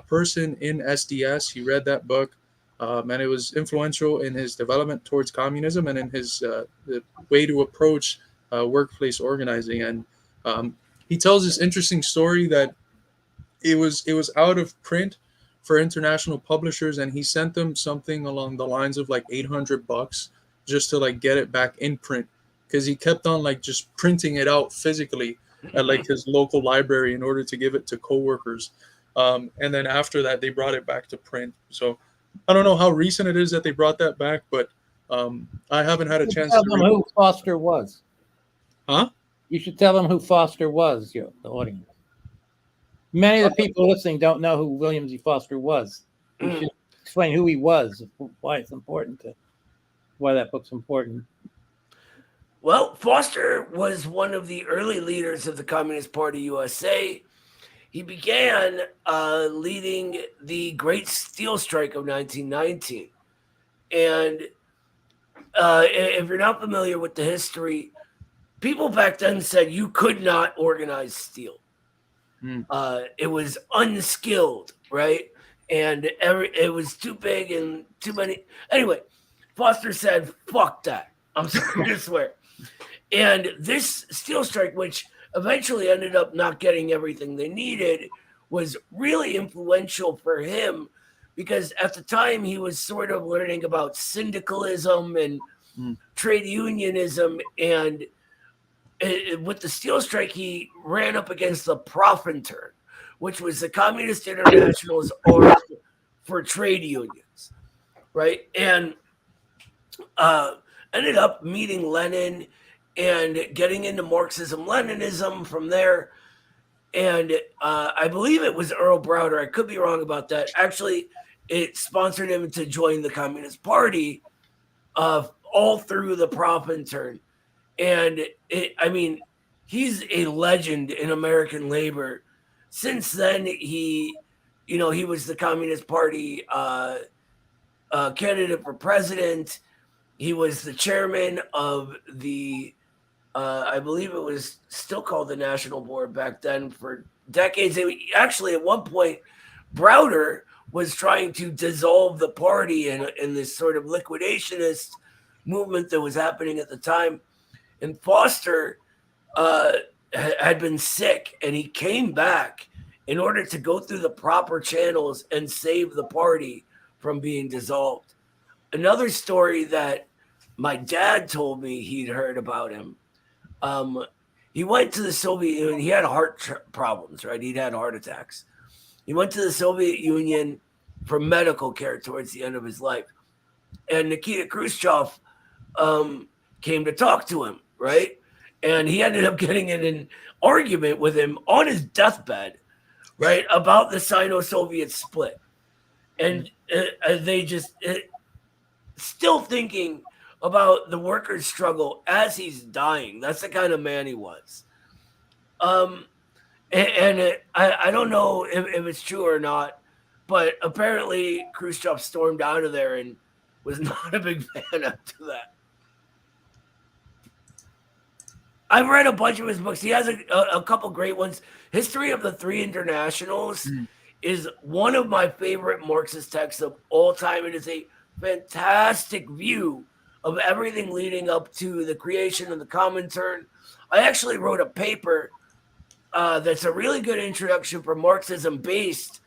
person in SDS. He read that book, and it was influential in his development towards communism and in his the way to approach workplace organizing. And he tells this interesting story that it was out of print for international publishers, and he sent them something along the lines of like $800 just to like get it back in print, because he kept on like just printing it out physically at like his local library in order to give it to coworkers. And then after that, they brought it back to print. So I don't know how recent it is that they brought that back, but I haven't had a chance Tell to them who Foster was. Huh? You should tell them who Foster was, the audience. Many of the people listening don't know who William Z. Foster was. You should explain who he was, why it's important why that book's important. Well, Foster was one of the early leaders of the Communist Party USA. He began leading the Great Steel Strike of 1919. And if you're not familiar with the history, people back then said you could not organize steel. It was unskilled, right? And it was too big and too many. Anyway, Foster said, fuck that. I'm sorry to swear. And this steel strike, which eventually ended up not getting everything they needed, was really influential for him, because at the time he was sort of learning about syndicalism and trade unionism. And with the steel strike, he ran up against the Profintern, which was the Communist International's arm for trade unions, right? And ended up meeting Lenin and getting into Marxism-Leninism from there. And I believe it was Earl Browder. I could be wrong about that. Actually, it sponsored him to join the Communist Party all through the Profintern. And he's a legend in American labor. Since then, he was the Communist Party candidate for president. He was the chairman of the, I believe it was still called the National Board back then, for decades. Actually, at one point, Browder was trying to dissolve the party in this sort of liquidationist movement that was happening at the time. And Foster had been sick, and he came back in order to go through the proper channels and save the party from being dissolved. Another story that my dad told me he'd heard about him. He went to the Soviet Union. He had heart problems, right? He'd had heart attacks. He went to the Soviet Union for medical care towards the end of his life. And Nikita Khrushchev came to talk to him, right? And he ended up getting in an argument with him on his deathbed, right, about the Sino-Soviet split. And they just still thinking about the workers' struggle as he's dying. That's the kind of man he was. I don't know if it's true or not, but apparently Khrushchev stormed out of there and was not a big fan after that. I've read a bunch of his books. He has a couple great ones. History of the Three Internationals is one of my favorite Marxist texts of all time. It is a fantastic view of everything leading up to the creation of the Comintern. I actually wrote a paper that's a really good introduction for Marxism based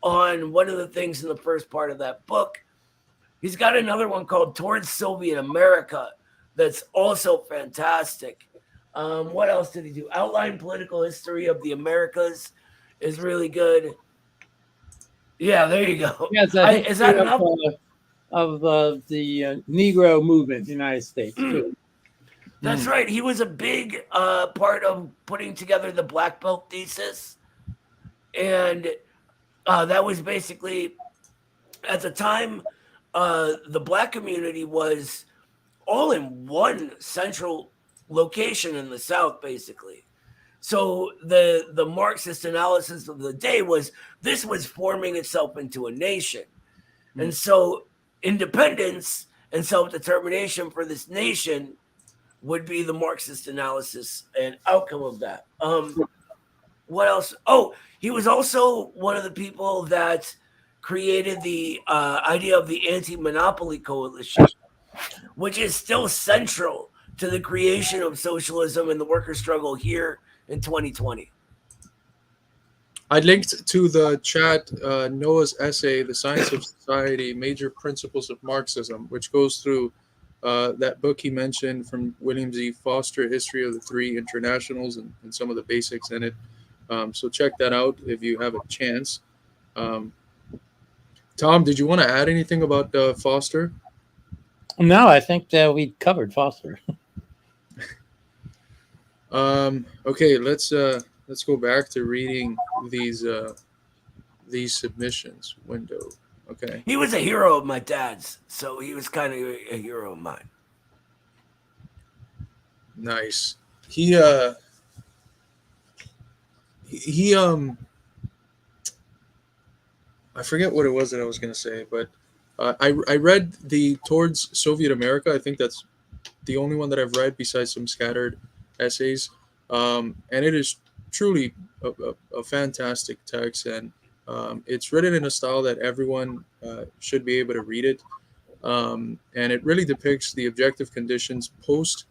on one of the things in the first part of that book. He's got another one called Towards Soviet America that's also fantastic. What else did he do? Outline Political History of the Americas is really good. Yeah, there you go. Yes, Is that enough? Of the Negro movement in the United States, too. That's right. He was a big part of putting together the Black Belt thesis. And that was basically, at the time, the Black community was all in one central location in the South, basically. So the Marxist analysis of the day was this was forming itself into a nation. And so independence and self-determination for this nation would be the Marxist analysis and outcome of that. What else? Oh, he was also one of the people that created the idea of the anti-monopoly coalition, which is still central to the creation of socialism and the worker struggle here in 2020. I linked to the chat Noah's essay, The Science of Society, Major Principles of Marxism, which goes through that book he mentioned from William Z. Foster, History of the Three Internationals, and some of the basics in it. So check that out if you have a chance. Tom, did you want to add anything about Foster? No, I think we covered Foster. Okay, let's go back to reading these submissions window. Okay. He was a hero of my dad's, so he was kind of a hero of mine. Nice. He I forget what it was that I was going to say, but I read the Towards Soviet America. I think that's the only one that I've read besides some scattered essays. And it is truly a fantastic text, and it's written in a style that everyone should be able to read it. And it really depicts the objective conditions post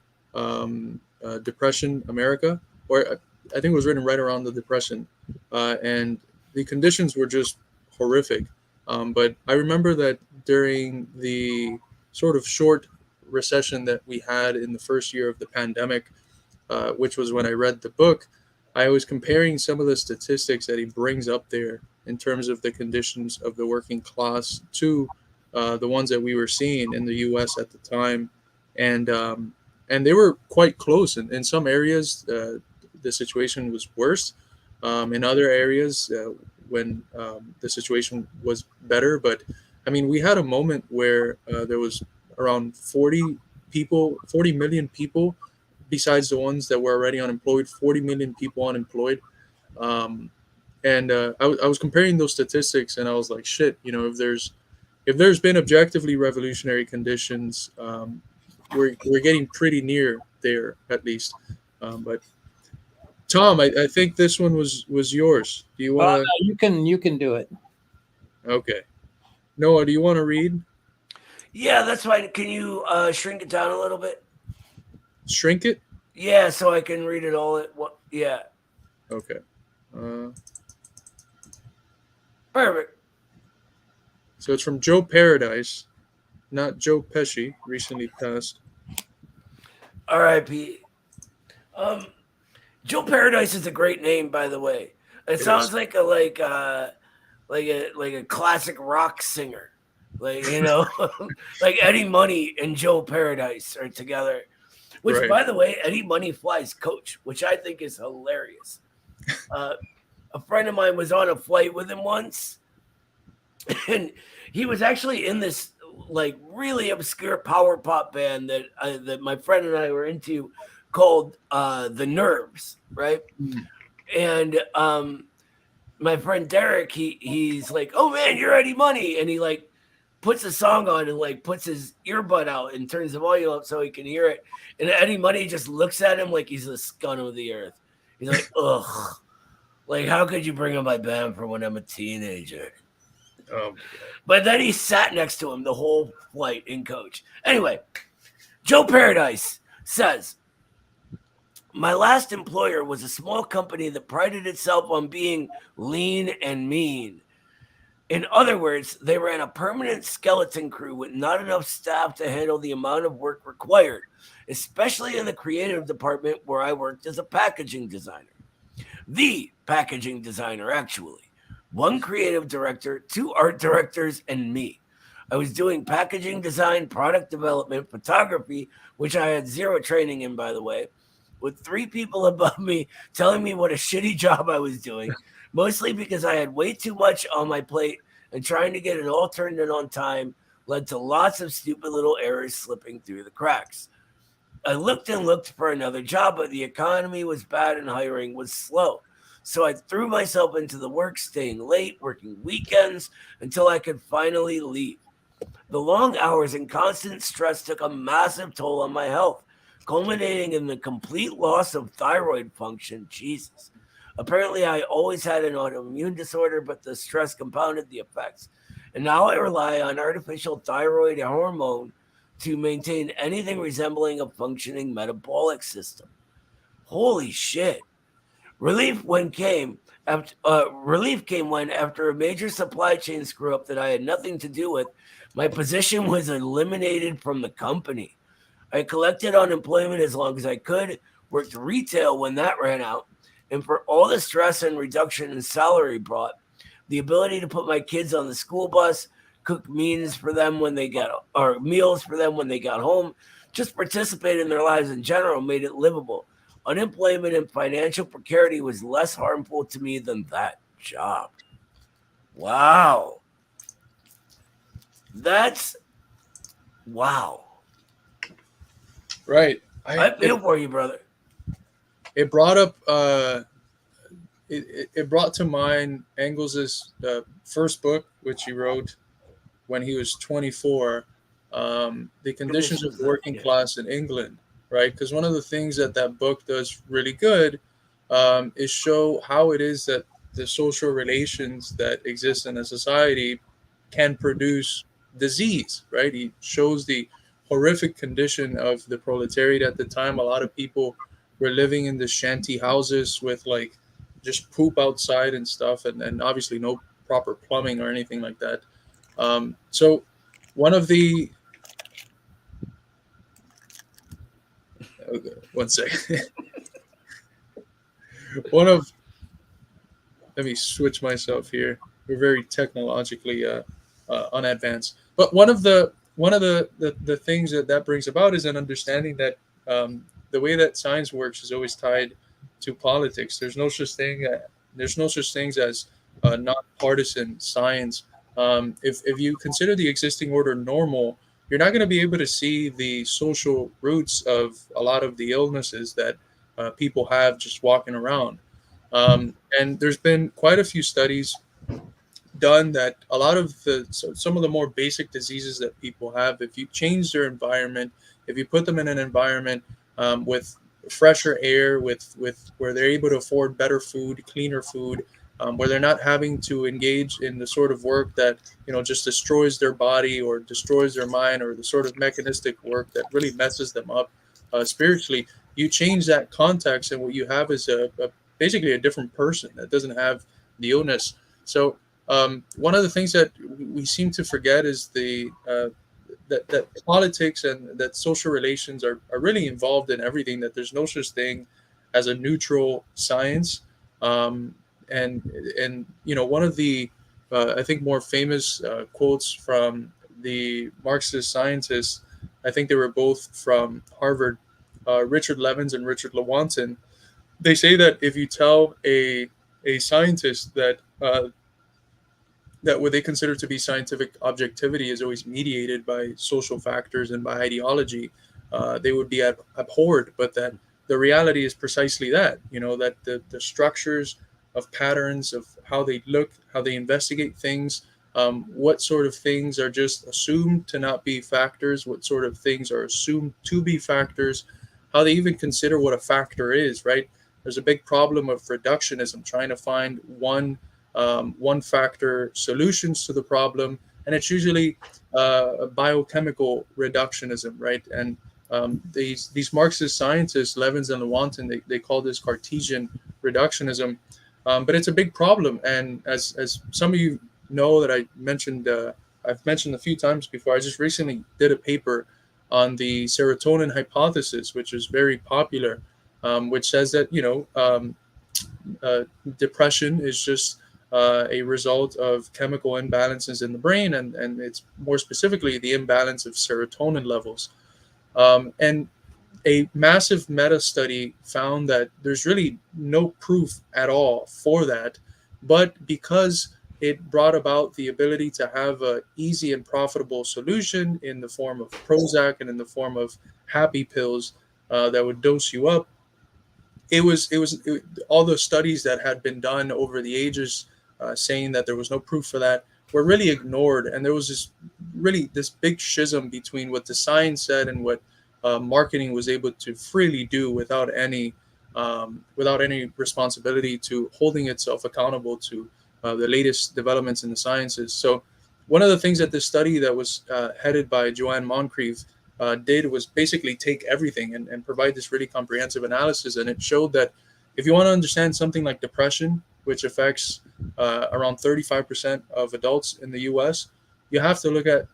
Depression America, or I think it was written right around the Depression, and the conditions were just horrific. But I remember that during the sort of short recession that we had in the first year of the pandemic, which was when I read the book, I was comparing some of the statistics that he brings up there in terms of the conditions of the working class to the ones that we were seeing in the U.S. at the time, and they were quite close. In some areas, the situation was worse. In other areas, when the situation was better, but I mean, we had a moment where there was around 40 million people, besides the ones that were already unemployed, 40 million people unemployed. And I was comparing those statistics, and I was like, shit, if there's been objectively revolutionary conditions, we're getting pretty near there at least. But Tom, I think this one was yours. Do you want to? You can do it. Okay. Noah, do you want to read? Yeah, that's fine. Can you shrink it down a little bit? Shrink it? Yeah, so I can read it all at what? Yeah. Okay. Perfect. So it's from Joe Paradise, not Joe Pesci, recently passed. R.I.P. Joe Paradise is a great name, by the way. It sounds is. like a classic rock singer, like like Eddie Money and Joe Paradise are together. Which, Right. by the way, Eddie Money flies coach, which I think is hilarious. A friend of mine was on a flight with him once, and he was actually in this like really obscure power pop band that my friend and I were into, called The Nerves, right? And my friend Derek, he's like, "Oh man, you're Eddie Money," and he like puts a song on and like puts his earbud out and turns the volume up so he can hear it. And Eddie Money just looks at him like he's the scum of the earth. He's like, ugh, like how could you bring on my band for when I'm a teenager? But then he sat next to him the whole flight in coach. Anyway, Joe Paradise says, my last employer was a small company that prided itself on being lean and mean. In other words, they ran a permanent skeleton crew with not enough staff to handle the amount of work required, especially in the creative department where I worked as a packaging designer. The packaging designer, actually. One creative director, 2 art directors, and me. I was doing packaging design, product development, photography, which I had 0 training in, by the way, with 3 people above me telling me what a shitty job I was doing, mostly because I had way too much on my plate, and trying to get it all turned in on time led to lots of stupid little errors slipping through the cracks. I looked and looked for another job, but the economy was bad and hiring was slow. So I threw myself into the work, staying late, working weekends until I could finally leave. The long hours and constant stress took a massive toll on my health, culminating in the complete loss of thyroid function. Jesus. Apparently, I always had an autoimmune disorder, but the stress compounded the effects. And now I rely on artificial thyroid hormone to maintain anything resembling a functioning metabolic system. Holy shit. Relief came when, after a major supply chain screw up that I had nothing to do with, my position was eliminated from the company. I collected unemployment as long as I could, worked retail when that ran out, and for all the stress and reduction in salary brought, the ability to put my kids on the school bus, cook meals for them when they got home, just participate in their lives in general made it livable. Unemployment and financial precarity was less harmful to me than that job. Wow. That's wow. Right. I feel for you, brother. It brought up it brought to mind Engels's first book, which he wrote when he was 24, The Conditions of the Working Class in England, right? Because one of the things that book does really good is show how it is that the social relations that exist in a society can produce disease, right? He shows the horrific condition of the proletariat at the time. A lot of people were living in the shanty houses with like just poop outside and stuff, and obviously no proper plumbing or anything like that. So one of the one second. Let me switch myself here. We're very technologically unadvanced. But one of the things that brings about is an understanding that the way that science works is always tied to politics. There's no such things as nonpartisan science. If you consider the existing order normal, you're not going to be able to see the social roots of a lot of the illnesses that people have just walking around. And there's been quite a few studies done that a lot of some of the more basic diseases that people have, if you change their environment, if you put them in an environment with fresher air, with where they're able to afford better food, cleaner food, where they're not having to engage in the sort of work that just destroys their body or destroys their mind, or the sort of mechanistic work that really messes them up spiritually. You change that context, and what you have is basically a different person that doesn't have the illness. So one of the things that we seem to forget is that politics and that social relations are really involved in everything, that there's no such thing as a neutral science. And one of the I think more famous quotes from the Marxist scientists, I think they were both from Harvard, Richard Levins and Richard Lewontin. They say that if you tell a scientist that what they consider to be scientific objectivity is always mediated by social factors and by ideology, they would be abhorred. But that the reality is precisely that, that the structures of patterns of how they look, how they investigate things, what sort of things are just assumed to not be factors, what sort of things are assumed to be factors, how they even consider what a factor is, right? There's a big problem of reductionism, trying to find one factor solutions to the problem, and it's usually biochemical reductionism, right? And these Marxist scientists, Levins and Lewontin, they call this Cartesian reductionism, but it's a big problem. And as some of you know that I've mentioned a few times before, I just recently did a paper on the serotonin hypothesis, which is very popular, which says that depression is just a result of chemical imbalances in the brain, and it's more specifically the imbalance of serotonin levels. And a massive meta study found that there's really no proof at all for that, but because it brought about the ability to have an easy and profitable solution in the form of Prozac and in the form of happy pills that would dose you up. It was all the studies that had been done over the ages saying that there was no proof for that were really ignored, and there was this big schism between what the science said and what marketing was able to freely do without any responsibility to holding itself accountable to the latest developments in the sciences. So one of the things that this study that was headed by Joanne Moncrief did was basically take everything and provide this really comprehensive analysis. And it showed that if you want to understand something like depression, which affects around 35% of adults in the US, you have to look at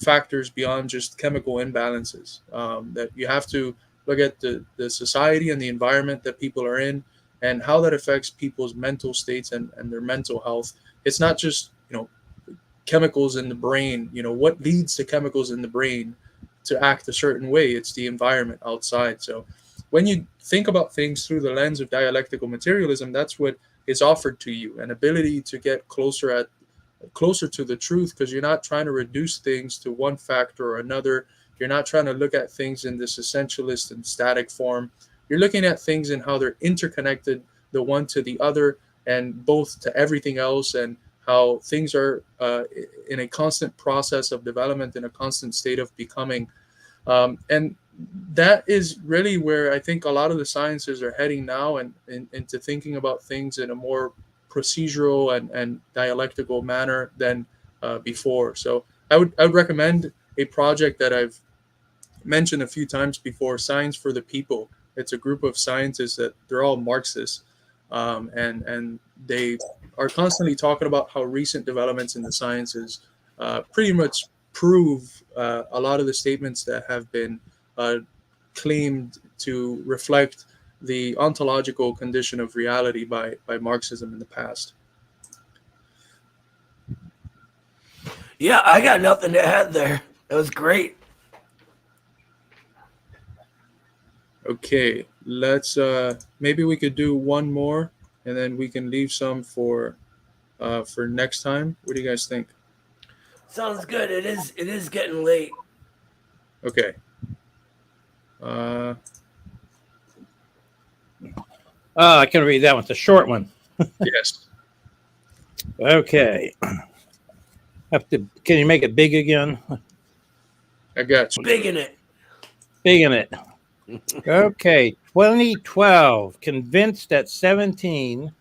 factors beyond just chemical imbalances. That you have to look at the society and the environment that people are in and how that affects people's mental states and their mental health. It's not just, chemicals in the brain. What leads to chemicals in the brain to act a certain way? It's the environment outside. So when you think about things through the lens of dialectical materialism, that's what is offered to you, an ability to get closer to the truth, because you're not trying to reduce things to one factor or another. You're not trying to look at things in this essentialist and static form. You're looking at things and how they're interconnected, the one to the other, and both to everything else, and how things are in a constant process of development, in a constant state of becoming. And that is really where I think a lot of the sciences are heading now, and into thinking about things in a more procedural and dialectical manner than before. So I would recommend a project that I've mentioned a few times before, Science for the People. It's a group of scientists that they're all Marxists, and they are constantly talking about how recent developments in the sciences pretty much prove a lot of the statements that have been claimed to reflect the ontological condition of reality by Marxism in the past. Yeah, I got nothing to add there. That was great. Okay, let's maybe we could do one more, and then we can leave some for next time. What do you guys think? Sounds good. It is getting late. Okay. I can read that one. It's a short one. Yes. Okay. Can you make it big again? I got you. Big in it. Big in it. Okay. 2012. Convinced at 17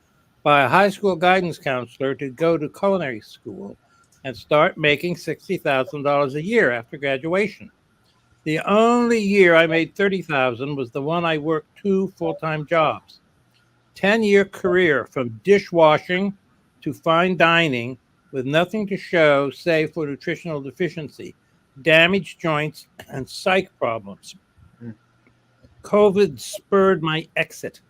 by a high school guidance counselor to go to culinary school and start making $60,000 a year after graduation. The only year I made $30,000 was the one I worked 2 full-time jobs. 10-year career from dishwashing to fine dining with nothing to show save for nutritional deficiency, damaged joints, and psych problems. COVID spurred my exit,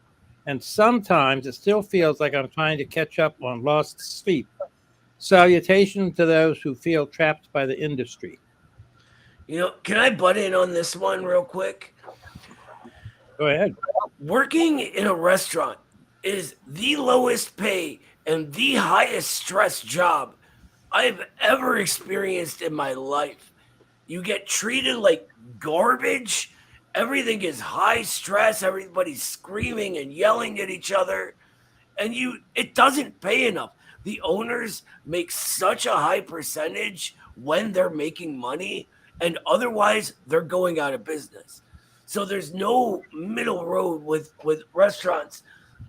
and sometimes it still feels like I'm trying to catch up on lost sleep. Salutations to those who feel trapped by the industry. Can I butt in on this one real quick? Go ahead. Working in a restaurant is the lowest pay and the highest stress job I've ever experienced in my life. You get treated like garbage. Everything is high stress. Everybody's screaming and yelling at each other. And it doesn't pay enough. The owners make such a high percentage when they're making money, and otherwise they're going out of business. So there's no middle road with restaurants.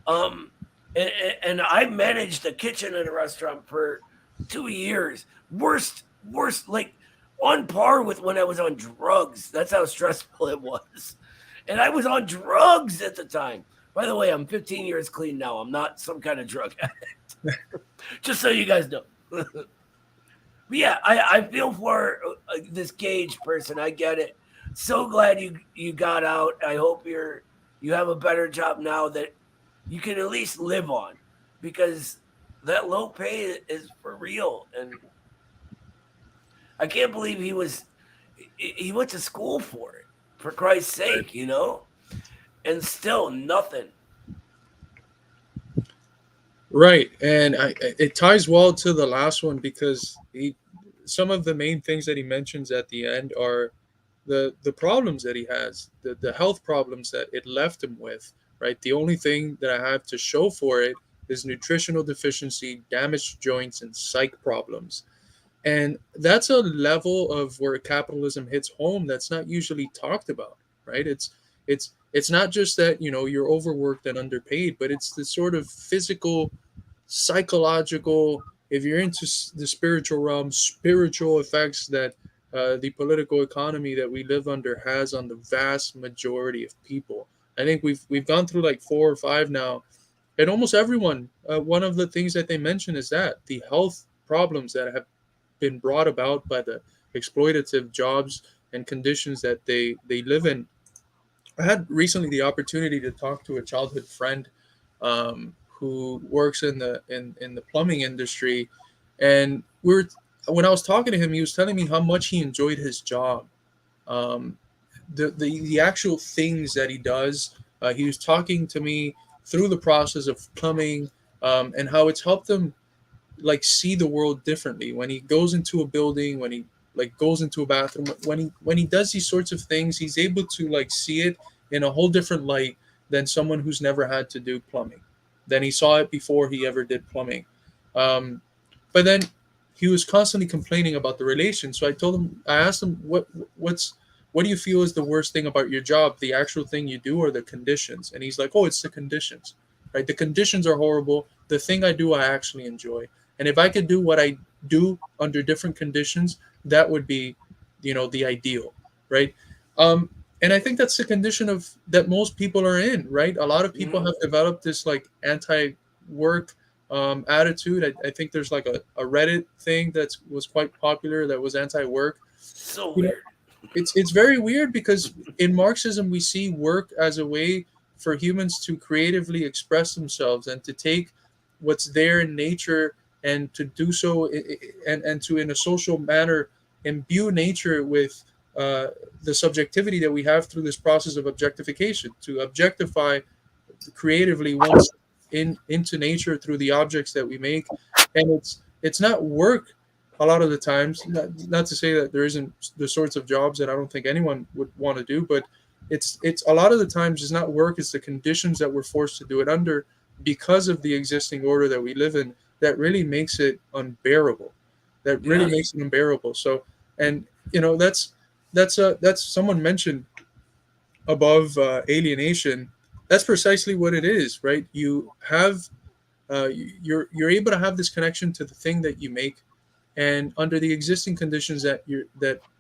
And I managed a kitchen in a restaurant for 2 years. Worst, like on par with when I was on drugs. That's how stressful it was. And I was on drugs at the time. By the way, I'm 15 years clean now. I'm not some kind of drug addict. Just so you guys know. But yeah, I feel for this Gage person. I get it. So glad you got out. I hope you have a better job now that you can at least live on, because that low pay is for real. And I can't believe he went to school for it, for Christ's sake, and still nothing. Right, and it ties well to the last one, because some of the main things that he mentions at the end are the problems that he has, the health problems that it left him with, right? The only thing that I have to show for it is nutritional deficiency, damaged joints, and psych problems. And that's a level of where capitalism hits home that's not usually talked about, right? It's not just that, you're overworked and underpaid, but it's the sort of physical, psychological, if you're into the spiritual realm, spiritual effects that the political economy that we live under has on the vast majority of people. I think we've gone through like 4 or 5 now, and almost everyone. One of the things that they mention is that the health problems that have been brought about by the exploitative jobs and conditions that they live in. I had recently the opportunity to talk to a childhood friend who works in the plumbing industry, and when I was talking to him, he was telling me how much he enjoyed his job, um, the actual things that he does. He was talking to me through the process of plumbing, and how it's helped him like see the world differently when he goes into a building, when he like goes into a bathroom, when he does these sorts of things, he's able to like see it in a whole different light than someone who's never had to do plumbing, than he saw it before he ever did plumbing. Um, but then he was constantly complaining about the relation. So I asked him, what do you feel is the worst thing about your job, the actual thing you do or the conditions? And he's like, oh, it's the conditions, right? The conditions are horrible. The thing I do, I actually enjoy. And if I could do what I do under different conditions, that would be, the ideal, right? And I think that's the condition of that most people are in, right? A lot of people have developed this like anti-work attitude. I think there's like a Reddit thing that was quite popular that was anti-work. So You know, weird. it's very weird because in Marxism we see work as a way for humans to creatively express themselves and to take what's there in nature and to do so and to in a social manner imbue nature with the subjectivity that we have through this process of objectification, to objectify creatively once into nature through the objects that we make. And it's not work a lot of the times, not to say that there isn't the sorts of jobs that I don't think anyone would want to do, but it's a lot of the times it's not work, it's the conditions that we're forced to do it under because of the existing order that we live in that really makes it unbearable, so, and that's someone mentioned above alienation. That's precisely what it is, right? You have you're able to have this connection to the thing that you make, and under the existing conditions that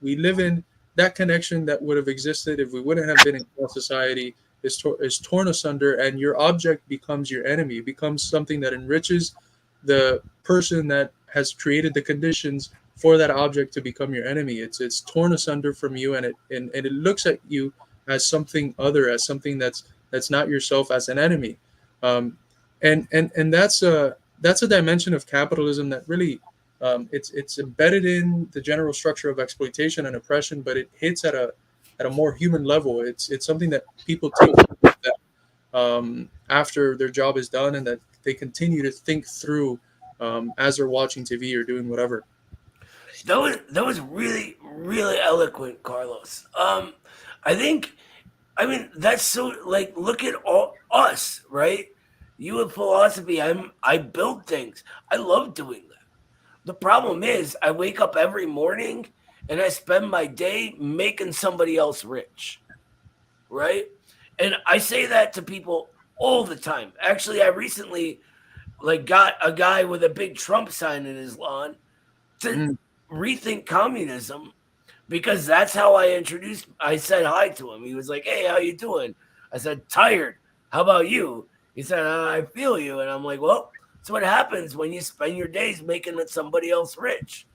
we live in, that connection that would have existed if we wouldn't have been in class society is torn asunder, and your object becomes your enemy. It becomes something that enriches the person that has created the conditions for that object to become your enemy. It's torn asunder from you, and it looks at you as something other, as something that's not yourself, as an enemy. And that's a dimension of capitalism that really it's embedded in the general structure of exploitation and oppression, but it hits at a more human level. It's something that people take after their job is done, and that they continue to think through as they're watching TV or doing whatever. That was really really eloquent, Carlos. I mean that's so like look at all us, right? You with philosophy, I build things. I love doing that. The problem is I wake up every morning and I spend my day making somebody else rich, right? And I say that to people all the time. Actually, I recently like got a guy with a big Trump sign in his lawn to rethink communism because that's how I said hi to him. He was like, "Hey, how you doing?" I said, "Tired. How about you?" He said, "I feel you." And I'm like, "Well, that's what happens when you spend your days making somebody else rich."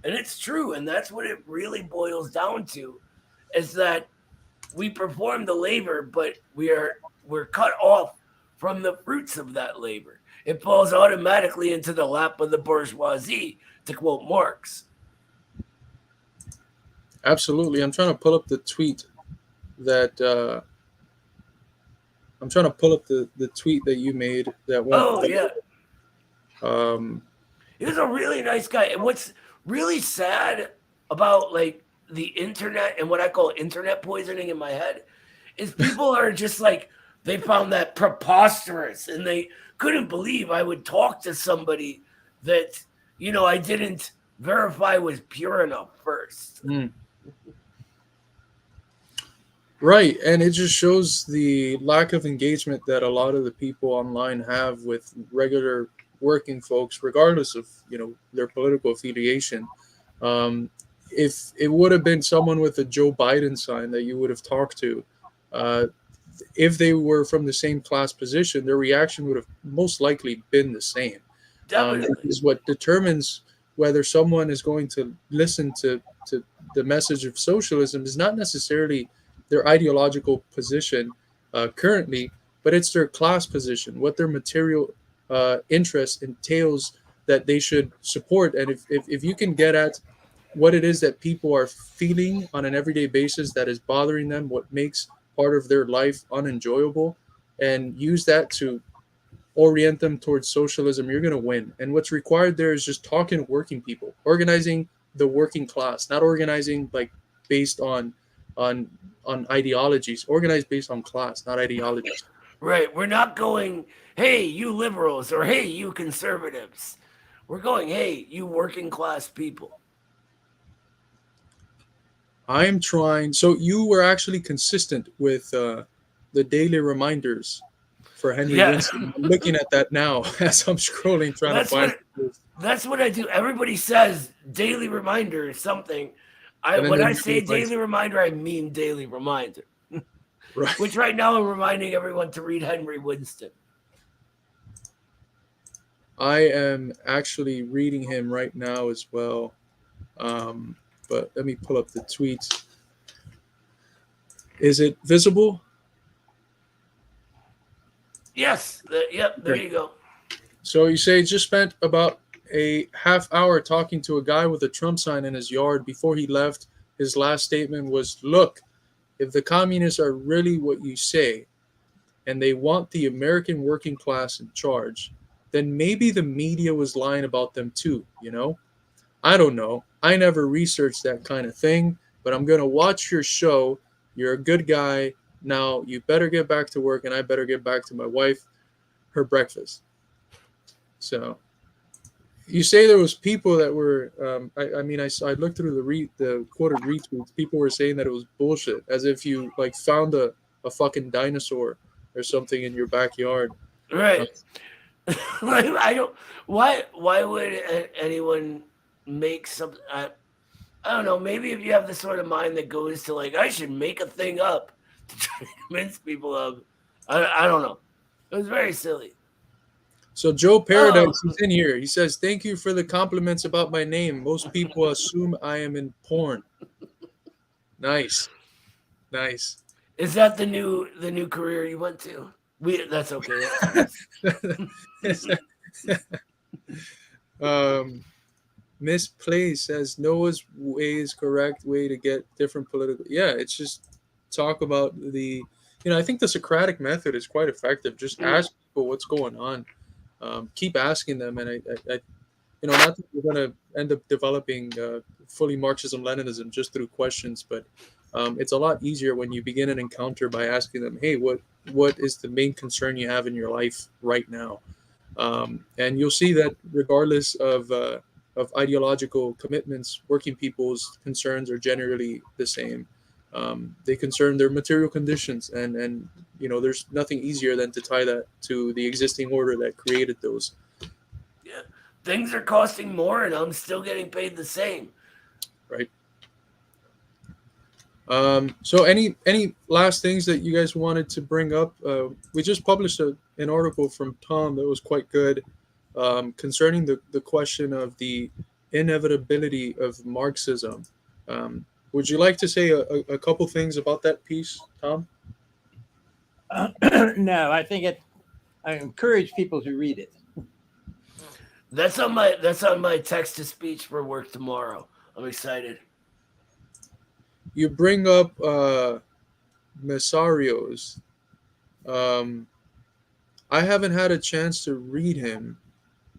And it's true. And that's what it really boils down to, is that we perform the labor, but we're cut off from the fruits of that labor. It falls automatically into the lap of the bourgeoisie, to quote Marx. Absolutely. I'm trying to pull up the tweet that you made that one. Oh, yeah. Um, He was a really nice guy. And what's really sad about like the internet and what I call internet poisoning in my head is people are just like, they found that preposterous and they couldn't believe I would talk to somebody that, I didn't verify was pure enough first. Right, and it just shows the lack of engagement that a lot of the people online have with regular working folks, regardless of their political affiliation. If it would have been someone with a Joe Biden sign that you would have talked to, uh, if they were from the same class position, their reaction would have most likely been the same. Definitely. Is what determines whether someone is going to listen to the message of socialism is not necessarily their ideological position currently, but it's their class position, what their material interest entails that they should support. And if you can get at what it is that people are feeling on an everyday basis that is bothering them, what makes part of their life unenjoyable, and use that to orient them towards socialism, you're going to win. And what's required there is just talking to working people, organizing the working class, not organizing like based on ideologies, organized based on class, not ideologies. Right. We're not going, hey, you liberals, or hey, you conservatives. We're going, hey, you working class people. I'm trying. So you were actually consistent with the daily reminders for Henry Winston. I'm looking at that now as I'm scrolling, trying to find. That's what I do. Everybody says daily reminder or something. When I say daily reminder, I mean daily reminder. Right. Which right now I'm reminding everyone to read Henry Winston. I am actually reading him right now as well. But let me pull up the tweets. Is it visible? Yes. Yep. There you go. So you say just spent about a half hour talking to a guy with a Trump sign in his yard before he left. His last statement was, look, if the communists are really what you say and they want the American working class in charge, then maybe the media was lying about them too, I don't know. I never researched that kind of thing, but I'm going to watch your show. You're a good guy. Now you better get back to work and I better get back to my wife, her breakfast. So you say there was people that were, I looked through the quoted retweets. People were saying that it was bullshit, as if you like found a fucking dinosaur or something in your backyard. Right. Like, I don't, why would anyone make something? I don't know. Maybe if you have the sort of mind that goes to like, I should make a thing up to try to convince people of, I don't know. It was very silly. So Joe Paradise is in here. He says, thank you for the compliments about my name. Most people assume I am in porn. Nice. Is that the new career you went to? That's okay. Misplaced says Noah's way is correct way to get different political. Yeah, it's just talk about the, I think the Socratic method is quite effective. Just ask people what's going on. Keep asking them, and I not that we're going to end up developing fully Marxism-Leninism just through questions, but it's a lot easier when you begin an encounter by asking them, hey, what is the main concern you have in your life right now? And you'll see that regardless of ideological commitments, working people's concerns are generally the same. They concern their material conditions, and there's nothing easier than to tie that to the existing order that created those. Yeah, things are costing more, and I'm still getting paid the same. Right. So any last things that you guys wanted to bring up? We just published an article from Tom that was quite good concerning the question of the inevitability of Marxism. Would you like to say a couple things about that piece, Tom? No, I think I encourage people to read it. That's on my text to speech for work tomorrow. I'm excited. You bring up Messarios. I haven't had a chance to read him,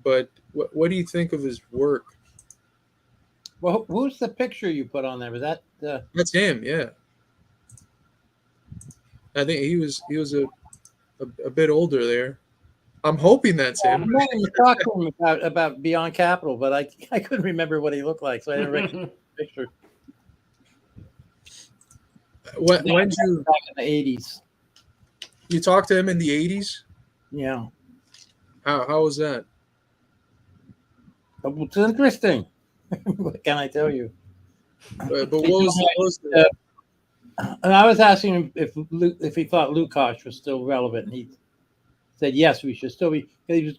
but what do you think of his work? Well, who's the picture you put on there? Was that? That's him, yeah. I think he was a bit older there. I'm hoping that's I him. met him and talked to him about Beyond Capital, but I couldn't remember what he looked like, so I didn't recognize the picture. When you Back in the 80s. you talked to him in the 80s? Yeah. How was that? It's interesting. What can I tell you? But what was the, And I was asking him if he thought Lukács was still relevant, and he said yes, we should still be. He was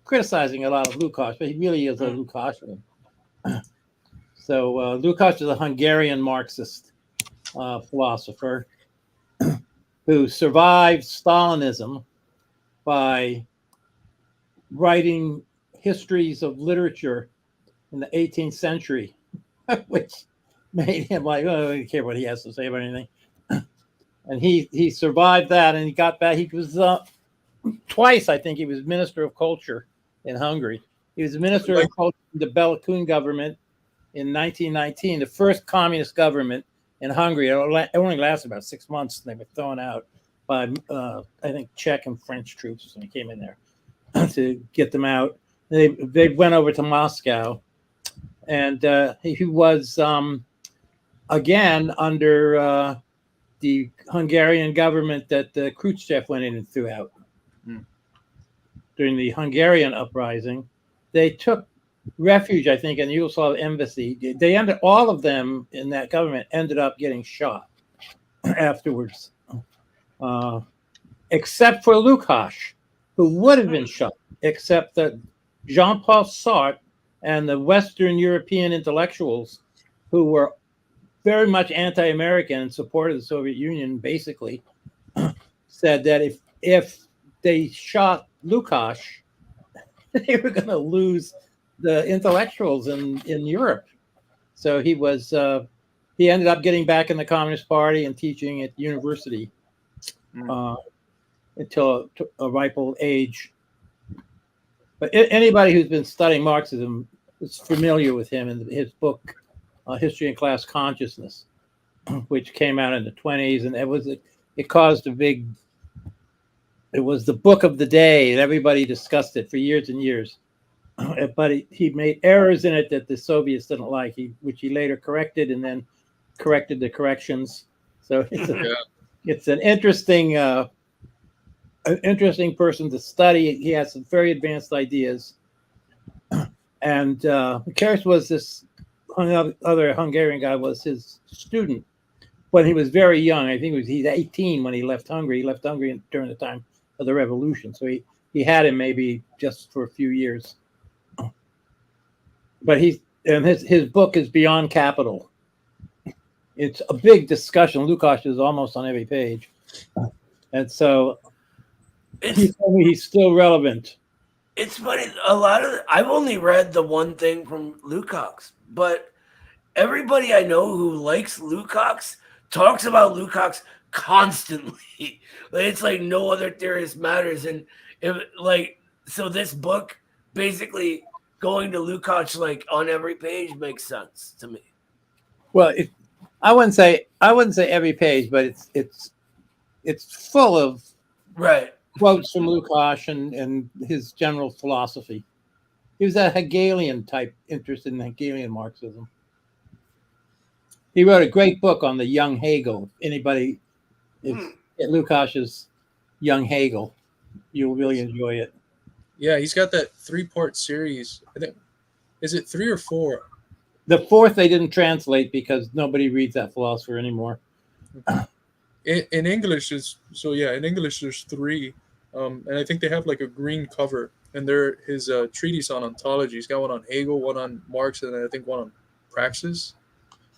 criticizing a lot of Lukács, but he really is a Lukácian. So Lukács is a Hungarian Marxist philosopher who survived Stalinism by writing histories of literature in the 18th century, which made him like, oh, I don't care what he has to say about anything. And he survived that, and he got back. He was twice, I think, he was Minister of Culture in Hungary. He was Minister of Culture in the Bela Kun government in 1919, the first communist government in Hungary. It only lasted about 6 months, and they were thrown out by, I think, Czech and French troops when he came in there to get them out. They went over to Moscow, and he was, again, under the Hungarian government that Khrushchev went in and threw out. During the Hungarian uprising, they took refuge, I think, in the Yugoslav embassy. All of them in that government ended up getting shot afterwards, except for Lukács, who would have been shot, except that Jean-Paul Sartre and the Western European intellectuals who were very much anti-American and supported the Soviet Union, basically, said that if they shot Lukács, they were going to lose the intellectuals in Europe. So he ended up getting back in the Communist Party and teaching at university until a ripe old age. But anybody who's been studying Marxism is familiar with him and his book, History and Class Consciousness, which came out in the 1920s, and it caused a big. It was the book of the day, and everybody discussed it for years and years. But he made errors in it that the Soviets didn't like, which he later corrected, and then corrected the corrections. So it's an interesting person to study. He has some very advanced ideas. And Keres was this other Hungarian guy, was his student when he was very young. I think he's 18 when he left Hungary. He left Hungary during the time of the revolution. So he had him maybe just for a few years. But his book is Beyond Capital. It's a big discussion. Lukács is almost on every page. And so he told me he's still relevant. It's funny. I've only read the one thing from Lukács, but everybody I know who likes Lukács talks about Lukács constantly. It's like no other theorist matters. And so this book basically going to Lukács like on every page makes sense to me. Well, I wouldn't say every page, but it's full of quotes from Lukács and his general philosophy. He was a Hegelian type, interested in Hegelian Marxism. He wrote a great book on the young Hegel. Anybody at Lukács's Young Hegel, you'll really enjoy it. Yeah, he's got that 3-part series. I think, is it 3 or 4? The 4th they didn't translate because nobody reads that philosopher anymore. In English in English there's 3, and I think they have like a green cover, and they're his treatise on ontology. He's got one on Hegel, one on Marx, and I think one on Praxis.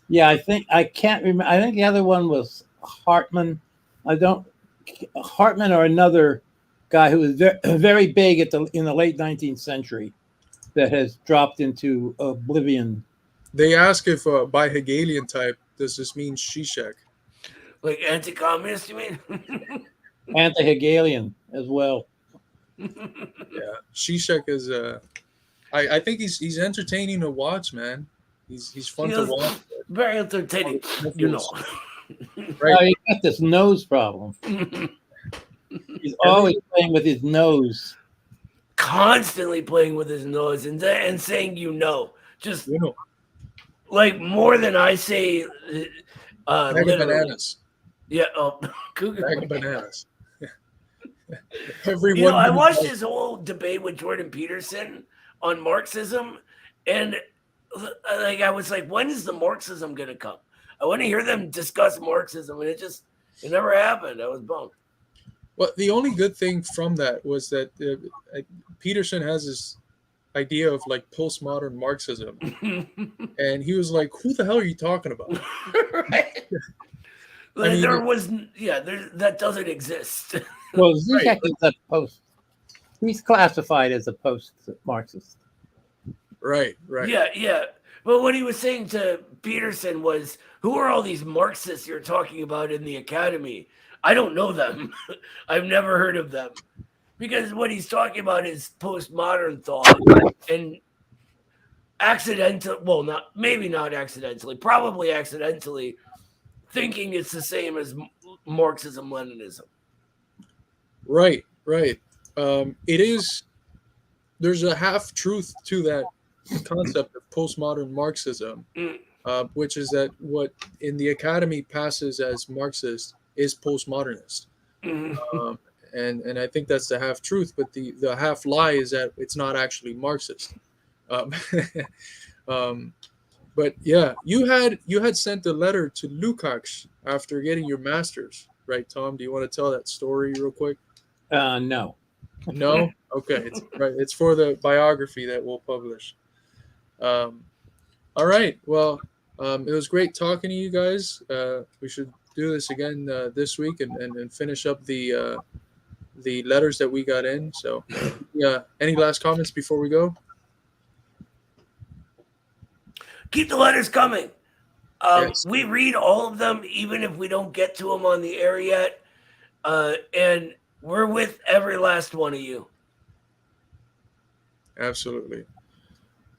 Yeah, I can't remember. I think the other one was Hartmann. Hartmann or another guy who was very big in the late 19th century that has dropped into oblivion. They ask if by Hegelian type, does this mean Zizek? Like anti-communist, you mean? Anti-Hegelian as well. Yeah, Zizek is. I think he's entertaining to watch, man. He's fun to watch. Very entertaining, you know. Right. He got this nose problem. He's always playing with his nose. constantly playing with his nose and saying, just You know, like more than I say. bag of Literally. bananas. Yeah. Oh, cougar Bag of bananas. bananas. Everyone. I watched this whole debate with Jordan Peterson on Marxism, and like I was like, when is the Marxism gonna come? I want to hear them discuss Marxism, and it never happened. I was bummed. Well, the only good thing from that was that Peterson has this idea of like postmodern Marxism, and he was like, "Who the hell are you talking about?" Right? I mean, that doesn't exist. Well, Zizek is a post. He's classified as a post-Marxist. right. Yeah. But what he was saying to Peterson was, who are all these Marxists you're talking about in the academy? I don't know them. I've never heard of them. Because what he's talking about is postmodern thought and probably accidentally thinking it's the same as Marxism, Leninism. Right. It is. There's a half truth to that concept of postmodern Marxism, which is that what in the academy passes as Marxist is postmodernist. And I think that's the half truth, but the half lie is that it's not actually Marxist. But yeah, you had sent a letter to Lukács after getting your master's, right, Tom? Do you want to tell that story real quick? No. No? Okay. It's for the biography that we'll publish. All right. Well, it was great talking to you guys. We should do this again this week and finish up the letters that we got in. So, yeah. Any last comments before we go? Keep the letters coming. Yes. We read all of them, even if we don't get to them on the air yet. And we're with every last one of you. Absolutely.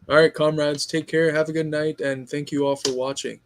All right, comrades, take care. Have a good night, and thank you all for watching.